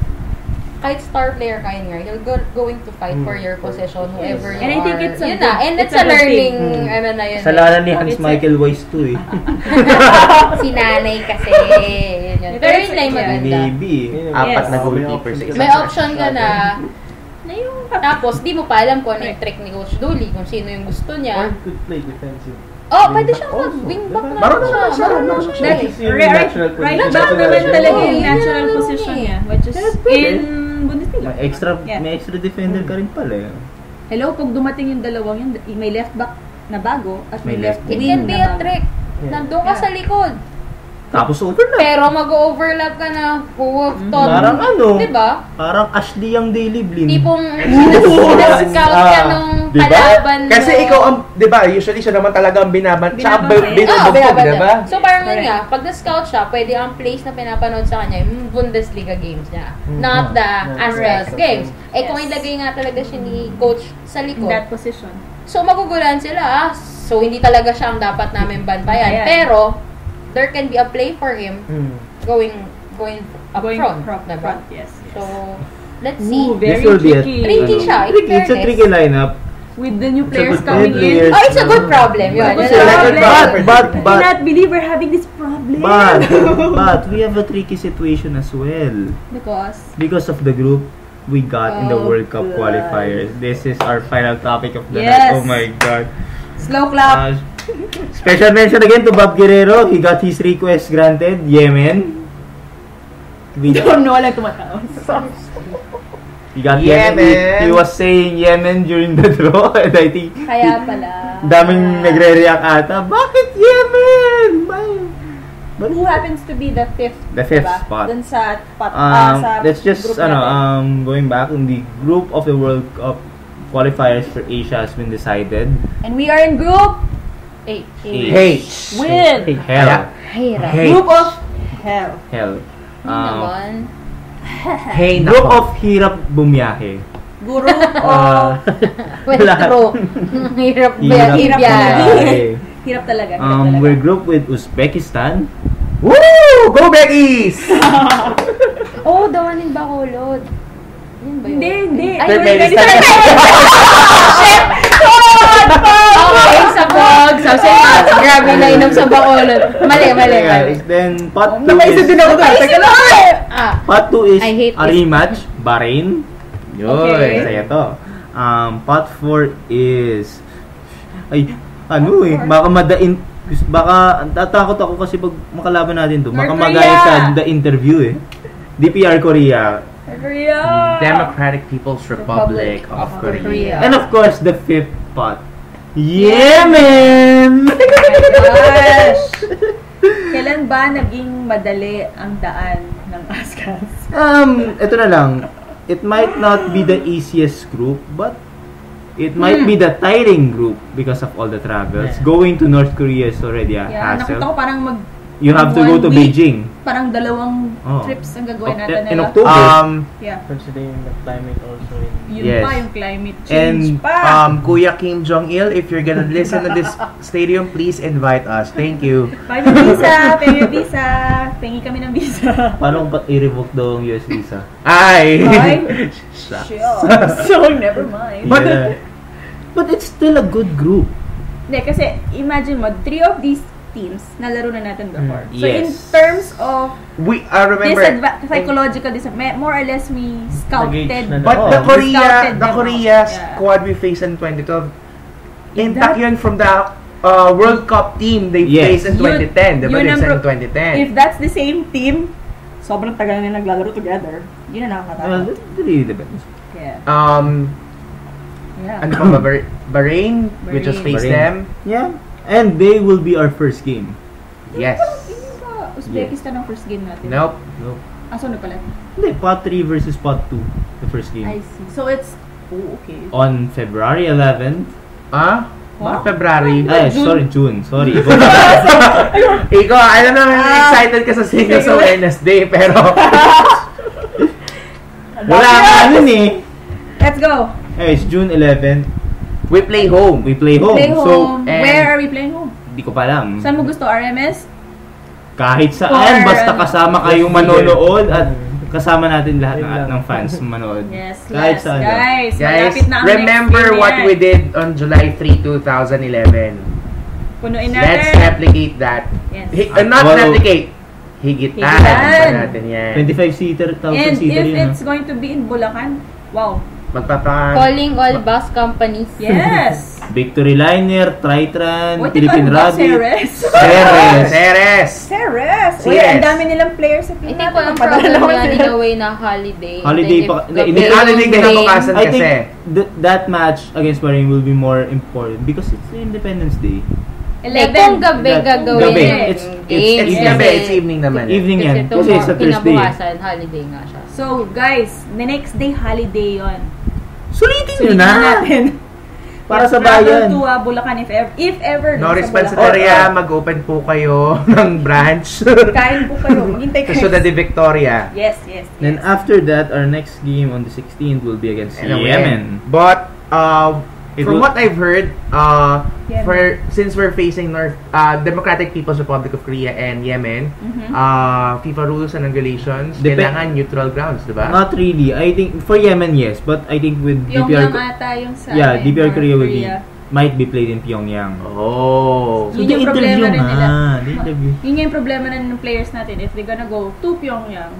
kahit star player ka in here, you're going to fight for your position, whoever you And I think are. it's a Yun good- na, and it's a good learning, thing. na yun. Kasalanan ni Hans Michael Weiss to eh. Si nanay kasi. Yun. Pero yun na yung maganda. Maybe. Apat Yes. na goalkeeper sa isang May match. option ka na yung tapos di mo pa alam kung ano yung trick ni Coach Dooley, kung sino yung gusto Or niya. could play defensive. Oh, pwede siyang mag-wing back na Marunong siya. naman siya. Marunong siya. Which is yung Right natural back position. naman talaga yung Oo, natural yun, position yun. niya, which is in Bundesliga. May extra defender ka rin pala eh. Hello, pag dumating yung dalawang yun, may left back na bago at may May left left It wing can be na a bago. trick. Nandun ka Yeah. sa likod. Tapos overlap. Pero mag-overlap ka na Parang ano? Diba? Parang Ashley yung Daily Blin. Tipong scout ka nung Diba? kalaban mo. Kasi ikaw ang, di ba, usually siya naman talaga ang binaban. Siya ang Binaban. binubog, di ba? So parang Correct. nga, pag na-scout siya, pwede ang place na pinapanood sa kanya, yung Bundesliga games niya. Not the Aspas Correct. games. Eh kung Yes. ilagay nga talaga siya ni coach sa In likod, that position. so magugulan sila. So hindi talaga siya ang dapat namin bantayan. Ayan. Pero, there can be a play for him going up Going front. front, Diba? yes. So, let's see. Ooh, very This will be a tricky. Tricky siya, in It's a fairness. tricky lineup. With the new It's a players good coming players. in. Oh, it's a good problem. Yun. It's Yun a ang good problem. I But, cannot believe we're having this problem. but we have a tricky situation as well. Because of the group we got in the Oh, World Cup God. qualifiers. This is our final topic of the Yes. night. Oh my God. Slow clap. Special mention again to Bob Guerrero. He got his request granted. Yemen. We Don't know, walang tumatawa. He got Yemen. Yemen. He was saying Yemen during the draw. And I think Kaya pala. daming nagre-react ata. Bakit Yemen? Who happens to be the fifth? The fifth diba? spot. Dun sa, sa Let's just group natin. going back in the group of the World Cup qualifiers for Asia has been decided. And we are in group Hey. H. with Hell. Hirap. Hey. group of hell. Hell. Hindi naman. Hey, Group nako. of hirap bumiyahe. Group of Well, true. Hirap ba? Hirap bumiyahe. hirap talaga. Hirap talaga. We're grouped with Uzbekistan. Woo! Go Beckies! Oh, the one in Bacolod. Yun ba yun? Hindi. Ay, Turkmenistan. Okay, sa Bog. Sa grabe na inom sa Bacolod. Mali. Then pot 2 Napaisip din is ako doon. Teka lang! pot 2 is I hate a this. rematch. Bahrain. Yun. Okay. Saya to. Pot 4 is baka tatakot ako kasi pag makalaban natin to. Baka North magaya Korea. sa the interview eh. DPR Korea. Korea. Democratic People's Republic of Korea. And of course, the fifth pot. Yemen! Gosh. Kailan ba naging madali ang daan ng Askas? Ito na lang. It might not be the easiest group, but it might be the tiring group because of all the travels. Going to North Korea is already a Nakita ko hassle. parang You have to go to 1 week, Beijing. Parang dalawang Oh. trips ang gagawin natin In nila. October. Yeah. Considering the climate also in Yun Yes. pa yung climate change And, pa. Kuya Kim Jong-il, if you're gonna listen to this stadium, please invite us. Thank you. Paano visa? Pengi kami ng visa. Paano kung i-revoke daw ang US visa? Ay! Ay. Shucks. So, never mind. But it's still a good group. Hindi, kasi imagine mo, 3 of these teams nalaro na natin before. So, in Yes. terms of We remember. psychological more or less we scouted. Engaged na But Oh. the Scouted Korea them out. Yeah. squad we faced in 2012, Is intact that- yun from the World Cup team they Yes. faced in 2010. Diba Yun they ang said in If 2010? that's the same team, sobrang tagal na naglalaro together. Yun na nakakatakot. It really depends. Yeah. Ano pa ba? Bahrain? We just faced Bahrain. them. Yeah. And they will be our first game. Yes. Hindi ba Uzbekistan ang first game natin? Nope. Sunod pala. Hindi, pot 3 versus pot 2. The first game. I see. So it's, okay. On February 11th. Mga February. June. Sorry. Ikaw, alam naman excited ka sa Singles Awareness Day, pero Wala ka nun eh. Let's go. It's June 11th. we play home. We play home. Play home. So, Where are we playing home? hindi ko pa alam. Saan mo gusto? RMS? Kahit saan, Or, basta kasama kayong manonood at kasama natin lahat ng fans manood. Yes, Kahit yes, saan. guys. Guys, Malapit na ang remember next game what yan. we did on July 3, 2011. Punuin natin. Let's replicate that. Yes. Not Wow. replicate. Higitan Higitan. pa natin yan. 25-seater, 1,000 And seater if yun. it's going to be in Bulacan, wow. Calling all bus companies. Yes. Victory Liner, Tritran, What Philippine ba? Rabbit, Ceres. Ceres! Ceres. Uy, Yes. ang dami nilang players sa I team think natin. walang Papadala problem naman yan in sila. a way na holiday. Holiday Then pa- if hindi, gabi holiday yung kinabukasan. I think Kasi- that match against Bahrain will be more important because it's Independence Day. Like, kung gabi That- gagawin gabi. yun. It's It's Kasi- gabi, it's evening naman. Evening Kasi yan. itong Kasi sa Thursday. kinabukasan, holiday nga siya. So, guys, the next day holiday yon. Sulitin nyo Sulitin na! natin. Para Yes, sa travel bayan. to Bulacan if ever. No sa responsibility, mag-open po kayo ng branch Bulacan. Kain po kayo. Maghintay sa kayo. Ciudad de Victoria. Yes, yes. Then after that, our next game on the 16th will be against Yemen. But It from will- what I've heard, Yemen. since we're facing Democratic People's Republic of Korea and Yemen, Mhm. FIFA rules and regulations, Dep- kailangan neutral grounds, diba? Not really. I think for Yemen, yes, but I think with Yung DPR, ata yung sa yeah, amin, DPR North Korea might be played in Pyongyang. Oh. Yun yung problema rin nila. The interview. Yun yung problema na ng players natin. If they're gonna go to Pyongyang,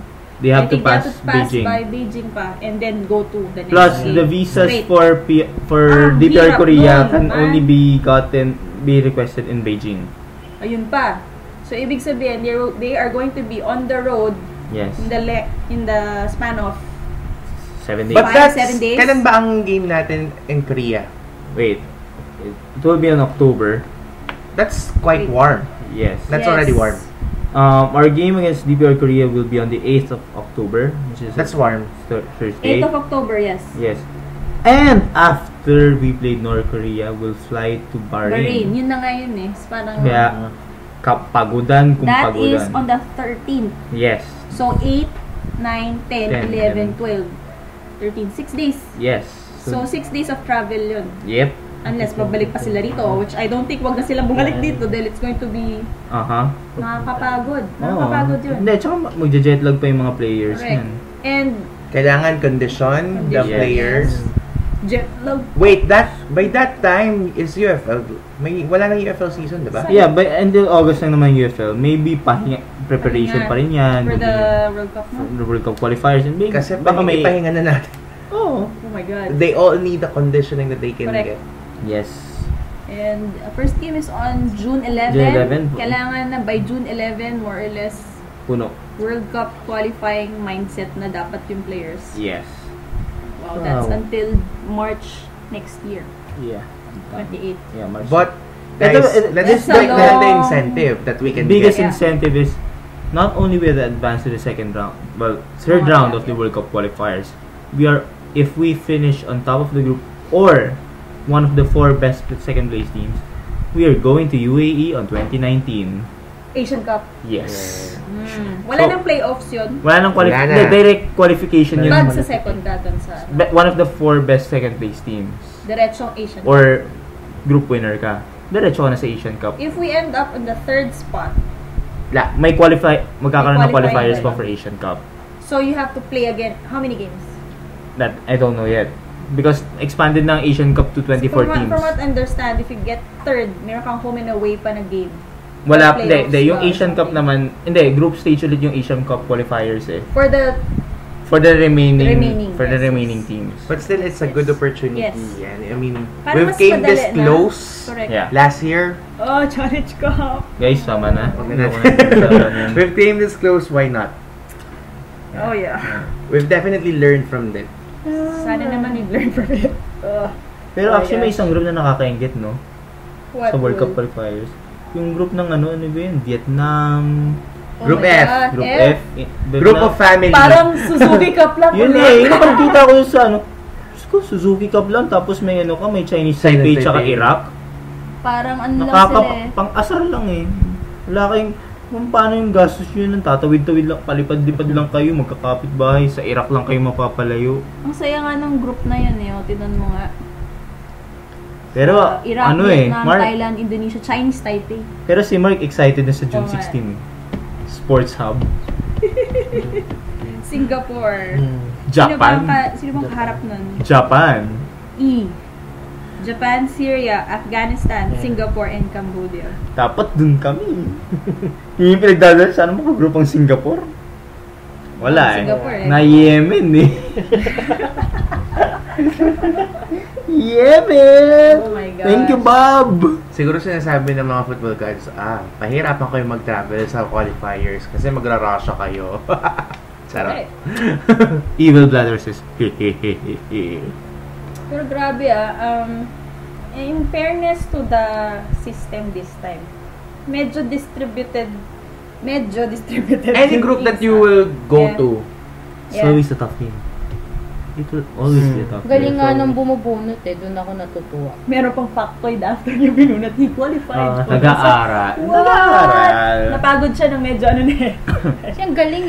They have I to think pass they have to pass Beijing. by Beijing pa and then go to the next Plus, game. the visas Straight. for DPR hirap Korea nun, can man. only be requested in Beijing. Ayun pa. So, ibig sabihin, they are going to be on the road Yes. in the span of 7 days. But 7 days. kailan ba ang game natin in Korea? Wait. It will be in October. That's quite Wait. warm. Yes. That's Yes. already warm. Our game against DPR Korea will be on the 8th of October, which is That's warm. Thursday. 8th of October, yes. Yes. And after we played North Korea, we'll fly to Bahrain. Bahrain. Yun na ngayon eh. So, parang, Kaya, kapagudan kung that pagudan. is on the 13th. Yes. So, 8, 9, 10, 10, 11, 12, 13. 6 days. Yes. So, 6 days of travel yun. Yep. Unless babalik pa sila rito, which I don't think wag na silang bumalik dito dahil it's going to be Aha. nakakapagod. Oo. Nakakapagod yun. Hindi, tsaka magja-jetlag pa yung mga players Correct. yan. And Kailangan condition the Condition, players. jet lag. Wait, by that time is UFL. Wala nang UFL season, diba? Yeah, but until August lang naman UFL. Maybe preparation pa rin yan. For maybe the World Cup, no? for the World Cup qualifiers. And maybe, Kasi baka may... ipahinga na natin. Oo. Oh my God. They all need the conditioning that they can Correct. get. Yes. And first game is on June 11. June 11. Kailangan na by June 11, more or less, Puno. World Cup qualifying mindset na dapat yung players. Yes. Wow, that's Wow. until March next year, Yeah. 28. Yeah, March. But, Ito, guys, let's that's break a down the long- incentive that we can biggest get. Yeah. incentive is not only with the advance to the second round, but third Oh, round yeah, of the yeah. World Cup qualifiers. If we finish on top of the group or one of the 4 best second place teams, we are going to UAE on 2019. Asian Cup. Yes. Wala So, nang playoffs yun. Wala nang Wala na. the direct qualification yun. Bag sa second datan sa One of the 4 best second place teams. diretsong Asian Cup. Or group winner ka. Diretso ka na sa Asian Cup. If we end up in the third spot, Magkakaroon ng May qualifying qualifiers pa ba? for Asian Cup. so you have to play again. How many games? That I don't know yet. Because expanded ng Asian Cup to 24 teams. From what I understand, if you get third, meron kang home and away pa na game. Wala, playoffs hindi. Yung or Asian Cup something. naman, hindi, group stage ulit yung Asian Cup qualifiers eh. For the For the remaining, Remaining, for the yes, remaining yes. teams. But still, it's a good opportunity. Yes. And I mean, Para we've mas came this madali na. close Correct. Yeah. last year. Oh, Challenge Cup. Guys, sama na. Huwag na natin. We've came this close, why not? Oh, yeah. We've definitely learned from it. Sana naman we-learn from it. Pero Oh, actually may yeah. isang group na nakakaingit, no? What Sa World Cup will- qualifiers. Yung group ng ano ba yun? Vietnam, Oh Group my F. God, Group F. F. Group of family. Parang Suzuki Cup lang. Yun ulit. eh, yung nakikita ko yun sa ano, Diyos ko, Suzuki Cup lang, tapos may ano ka, may Chinese Taipei tsaka Taipei. Iraq. Parang ano lang sila eh. Pang-asar lang eh. Wala kayong, kung paano yung gastos yun, tatawid-tawid lang, palipad-lipad lang kayo, magkakapit bahay, sa Iraq lang kayo mapapalayo. Ang saya nga ng group na yun eh. O, tinan mo nga. Pero, Iraq, ano eh, Vietnam, Mark, Thailand, Indonesia, Chinese Taipei. pero si Mark excited na sa June Oo nga. 16. Sports Hub. Singapore. Japan. Sino bang kaharap nun? Japan. Japan, Syria, Afghanistan, Singapore, and Cambodia. Dapat dun kami. Yung pinagdadala, sana makagrupang Singapore. Wala Singapore, Na Yemen eh. Yemen! Oh my gosh. Thank you, Bob! Siguro sinasabi ng mga football guys, pahirapan kayo mag-travel sa qualifiers kasi magra-Russia kayo. Sarap. Okay. Evil Bladder says, Pero grabe in fairness to the system this time, medyo distributed Any group that you will go to. It's always a tough game. It will always be a tough game. Galing nga nung bumubunot doon ako natutuwa. Meron pang factoid after niya binunat, he qualified. Nag-aaral. What? Napagod siya ng medyo Kasi ang galing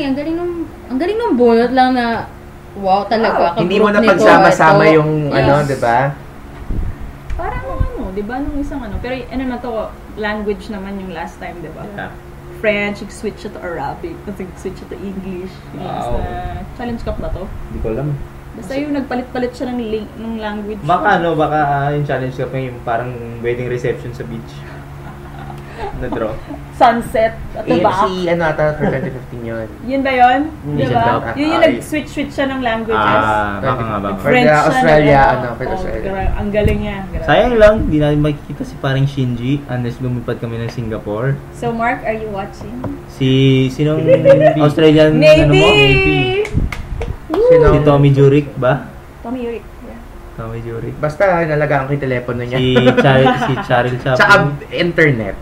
nung bunot lang na wow, talaga. Hindi mo na pagsama-sama yung di ba? Parang di ba, nung isang pero na to, language naman yung last time, di ba? Yeah. French, switch siya to Arabic, tapos switch siya to English. Wow. Challenge cup ba to? Hindi ko alam. Basta yung nagpalit-palit siya ng language. Baka yung challenge ka pa yung parang wedding reception sa beach. Na-draw. Sunset at the back. AFC, ata, for 2015 yun. Yun ba yun? Hindi Diba? siya Yun yung nag-switch siya ng languages. Baka nga ba. For French the Australia, siya for the Australia. Ang galing niya. Grabe. Sayang lang, di natin makikita si parang Shinji unless lumipad kami ng Singapore. So, Mark, are you watching? Sinong Australian Navy! Si Tommy Jurek ba? Tommy Jurek. Yeah. Tommy Jurek. Basta nalagaan ko yung telepono niya. Si Charil Chaplin. Tsaka internet.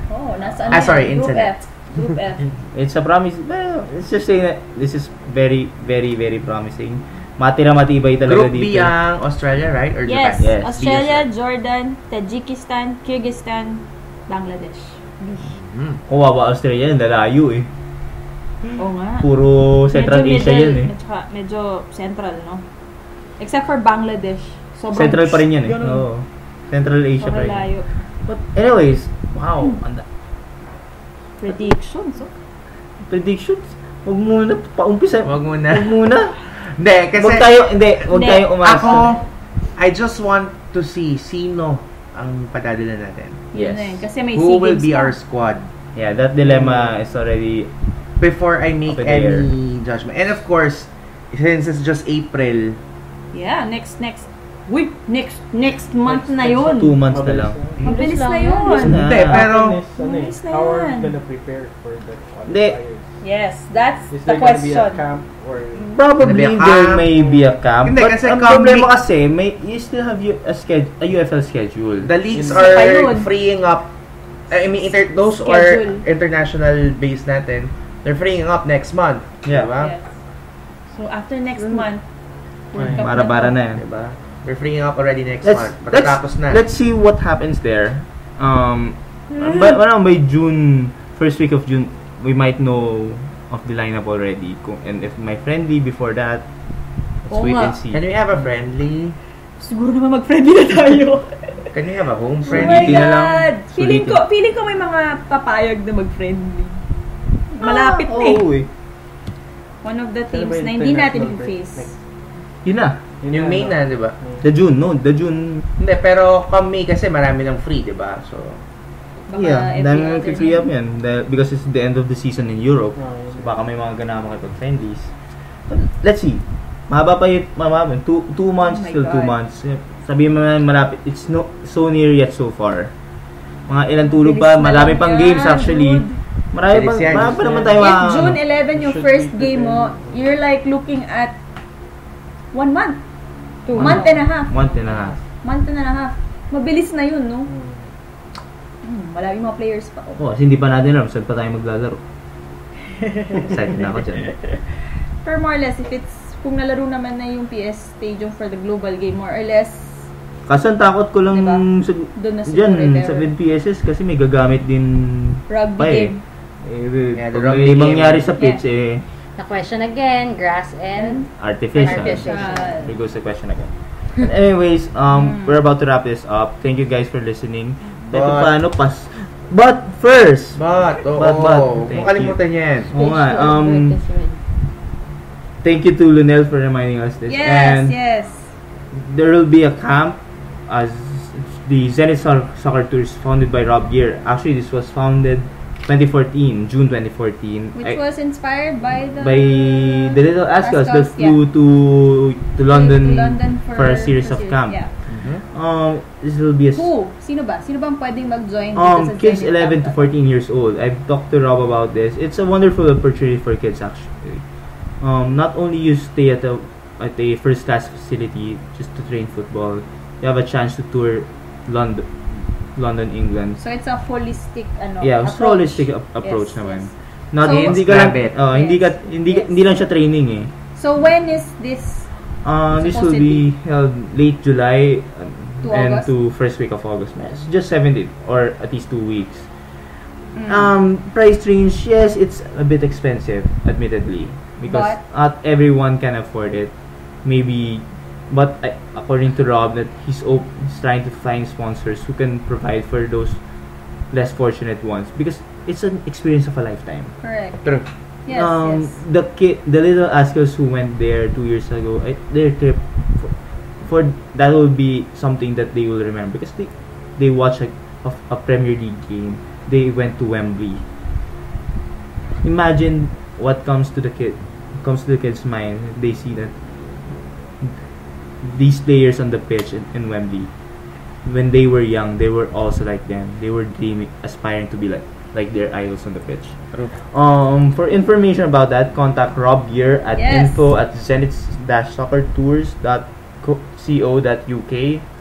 Oh, nasa sorry, Group internet. F. Group F. It's a promise. Well, it's just saying that this is very, very, very promising. Matibay talaga Group dito. B ang Australia, right? Or Yes, Japan? Australia, Jordan, Tajikistan, Kyrgyzstan, Bangladesh. Kawawa Australia, lalayo eh. Oo nga. Puro Central Asia yan eh. Medyo central, no? Except for Bangladesh. Sobrang Central pa rin yan eh. ganun. Oo. Central Asia pa Sobrang rin. layo. But anyways, wow. Predictions, Predictions? Huwag muna. Paumpisa. Wag muna. Hindi, kasi... Huwag tayo umasa. Ako, I just want to see sino ang padadala natin. Yes. Kasi may Who SEA will Games be pa. our squad? Yeah, that dilemma is already... Before I make Up in the air. any judgment. And of course, since it's just April, Yeah, next month na yun. 2 months na lang. Mabilis na Mabilis yun. na. Hindi, pero... Mabilis na How are yan. we gonna prepare for the Hindi. qualifiers? Yes, that's Is the there gonna be a question. camp or... Probably Gonna be a there camp. may be a camp. Hindi, But kasi ang camp problema may- kasi, you still have a UFL schedule. The leagues Isa pa are yun. freeing up. I mean, those Schedule. are international base natin. They're freeing up next month. Yeah. Diba? Yes. So after next month, World Cup Bara-bara na yan. Diba? They're freeing up already next Let's, month. Matatapos na. let's see what happens there. By June, first week of June, we might know of the lineup already. And if my friendly before that, let's Oo wait nga. and see. Can we have a friendly? Siguro naman mag-friendly na tayo. Can we have a home Oh my friendly? na lang. God! Feeling Sulitin. ko may mga papayag na mag-friendly. Malapit na eh. Oo eh. One of the Ano teams ba yung na hindi natin international break i-face. next? Yun na. Yung May na, di ba? The June. Hindi, pero come May kasi marami ng free, di ba? So, Baka Yeah, every dahil other nag-free up game. yan. Because it's the end of the season in Europe. Oh, So baka may mga ganang makipag-friendlies. But let's see. Mahaba pa yun. 2 months Oh my till 2 God. months. Sabihin mo na malapit. It's so near yet so far. Mga ilang tulog pa. Bilis na Marami lang pang yan, games actually. dude. Marami pa naman tayo If mga... June 11 yung Should first be game mo, you're like looking at 1 month. 2 Month and a half. Month and a half. Month and a half. Mabilis na yun, no? Wala yung mga players pa. Oh, kasi hindi pa natin alam. Saan pa tayo maglalaro. Excited na ako dyan. Pero more or less, if it's, kung nalaro naman na yung PS Stadium for the global game, more or less, Kaso ang takot ko lang Diba? sa, Doon na siguro dyan, pero- sa PSS kasi may gagamit din rugby pa eh. game. Yeah, the Pag rugby may game. mangyari sa pitch The question again, grass and artificial. Artificial. Here goes the question again. But anyways, we're about to wrap this up. Thank you guys for listening. But first, But, But, Kung thank kalimutan niya yan. oo nga, thank you to Lunel for reminding us this. And there will be a camp as the Zenith Soccer Tours founded by Rob Gear. Actually, this was founded June 2014. Which was inspired by the Little Ascals that flew to London for a series of camp. Yeah. This will be a... Sino ba? Sino bang pwedeng mag-join dito sa kids 11 to 14 years old. I've talked to Rob about this. It's a wonderful opportunity for kids actually. Not only you stay at a first class facility just to train football, you have a chance to tour London, England. So it's a holistic holistic approach naman. Not so, hindi lang siya training eh. So when is this? This will be held late July to first week of August. It's just 7 days or at least 2 weeks. Price range, yes, it's a bit expensive, admittedly, because not everyone can afford it. Maybe, but according to Rob, that he's trying to find sponsors who can provide for those less fortunate ones, because it's an experience of a lifetime. Correct. True. Yes, the little Ascals who went there 2 years ago, their trip for that will be something that they will remember, because they watched a Premier League game. They went to Wembley. Imagine what comes to the kid's mind. They see that these players on the pitch in Wembley, when they were young, they were also like them. They were aspiring to be like their idols on the pitch. For information about that, contact Rob Gear at info@zenith-soccertours.co.uk,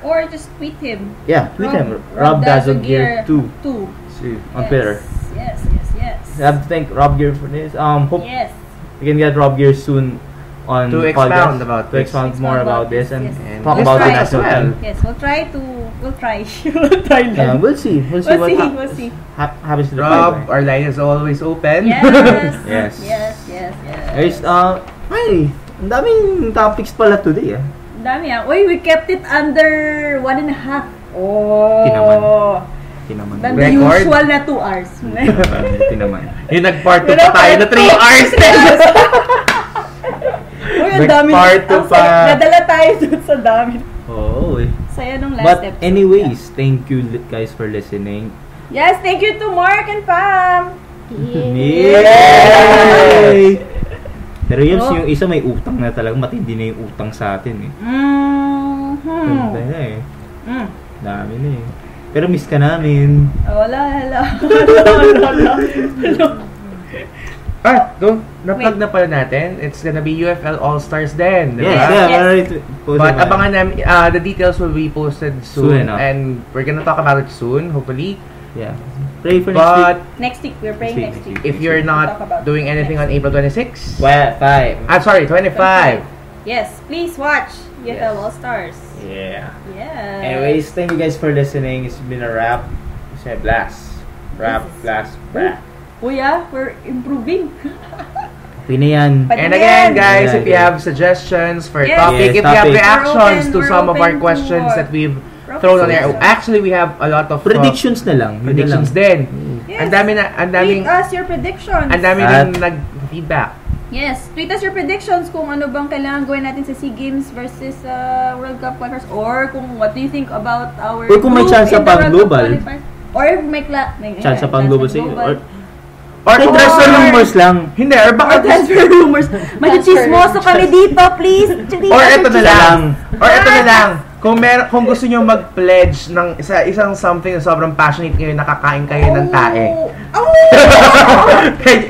or just tweet him. Yeah, tweet him. Rob Dazzle Gear 2 on Twitter. Yes. I have to thank Rob Gear for this. Hope we can get Rob Gear soon on to expound about to expound more about this and talk about it as well. Yes, we'll try. Yeah, we'll see what happens to the Rob, our line is always open. Yes. Guys, ay, ang daming topics pala today. Ang dami we kept it under 1.5. Tinaman. Than the usual na 2 hours. Tinaman. Yung nag-part 2 pa tayo na 3 hours. Ang dami. Nadala tayo dun sa dami. Oo Saya nung last episode. But anyways, thank you guys for listening. Yes, thank you to Mark and Pam. Yay! Pero yung isa may utang na talaga, matindi na yung utang sa atin eh. Ganda na eh. Dami na eh. Pero miss ka namin. Wala. Na-plug na pala natin. It's gonna be UFL All-Stars then. Yes. But abangan namin, the details will be posted soon. And we're gonna talk about it soon, hopefully. Yeah. Pray for next week. We're praying next week. If you're not doing anything on April 26? 25. I'm sorry, 25. Yes, please watch UFL All-Stars. Yeah. Anyways, thank you guys for listening. It's been a wrap. It's a blast. Wrap. We're improving. Okay na yan. And again, guys, if you have suggestions for topic, if you have reactions to some of our questions that we've thrown on there. Actually, we have a lot of predictions na lang. Predictions din. Yes. Ang daming tweet us your predictions. Ang daming nag-feedback. Yes, tweet us your predictions kung ano bang kailangan gawin natin sa SEA Games versus World Cup qualifiers, or kung what do you think about our or kung may chance sa pang-global. Or if may chance sa pang-global sa or transfer rumors lang. Hindi, or baka transfer rumors. Magchichismoso kami dito, please. Or ito na lang. Kung gusto niyo mag-pledge ng isang something na sobrang passionate kayo, nakakain kayo ng tae.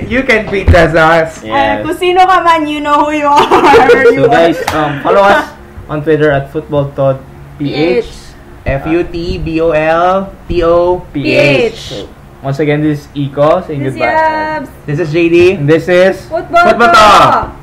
You can tweet us. Yes. Kung sino ka man, you know who you are. So guys, follow us on Twitter at FootballTodPH. FUTBOLTOPH. So, once again, this is Iko saying goodbye. Yabs. This is JD. And this is Football Talk.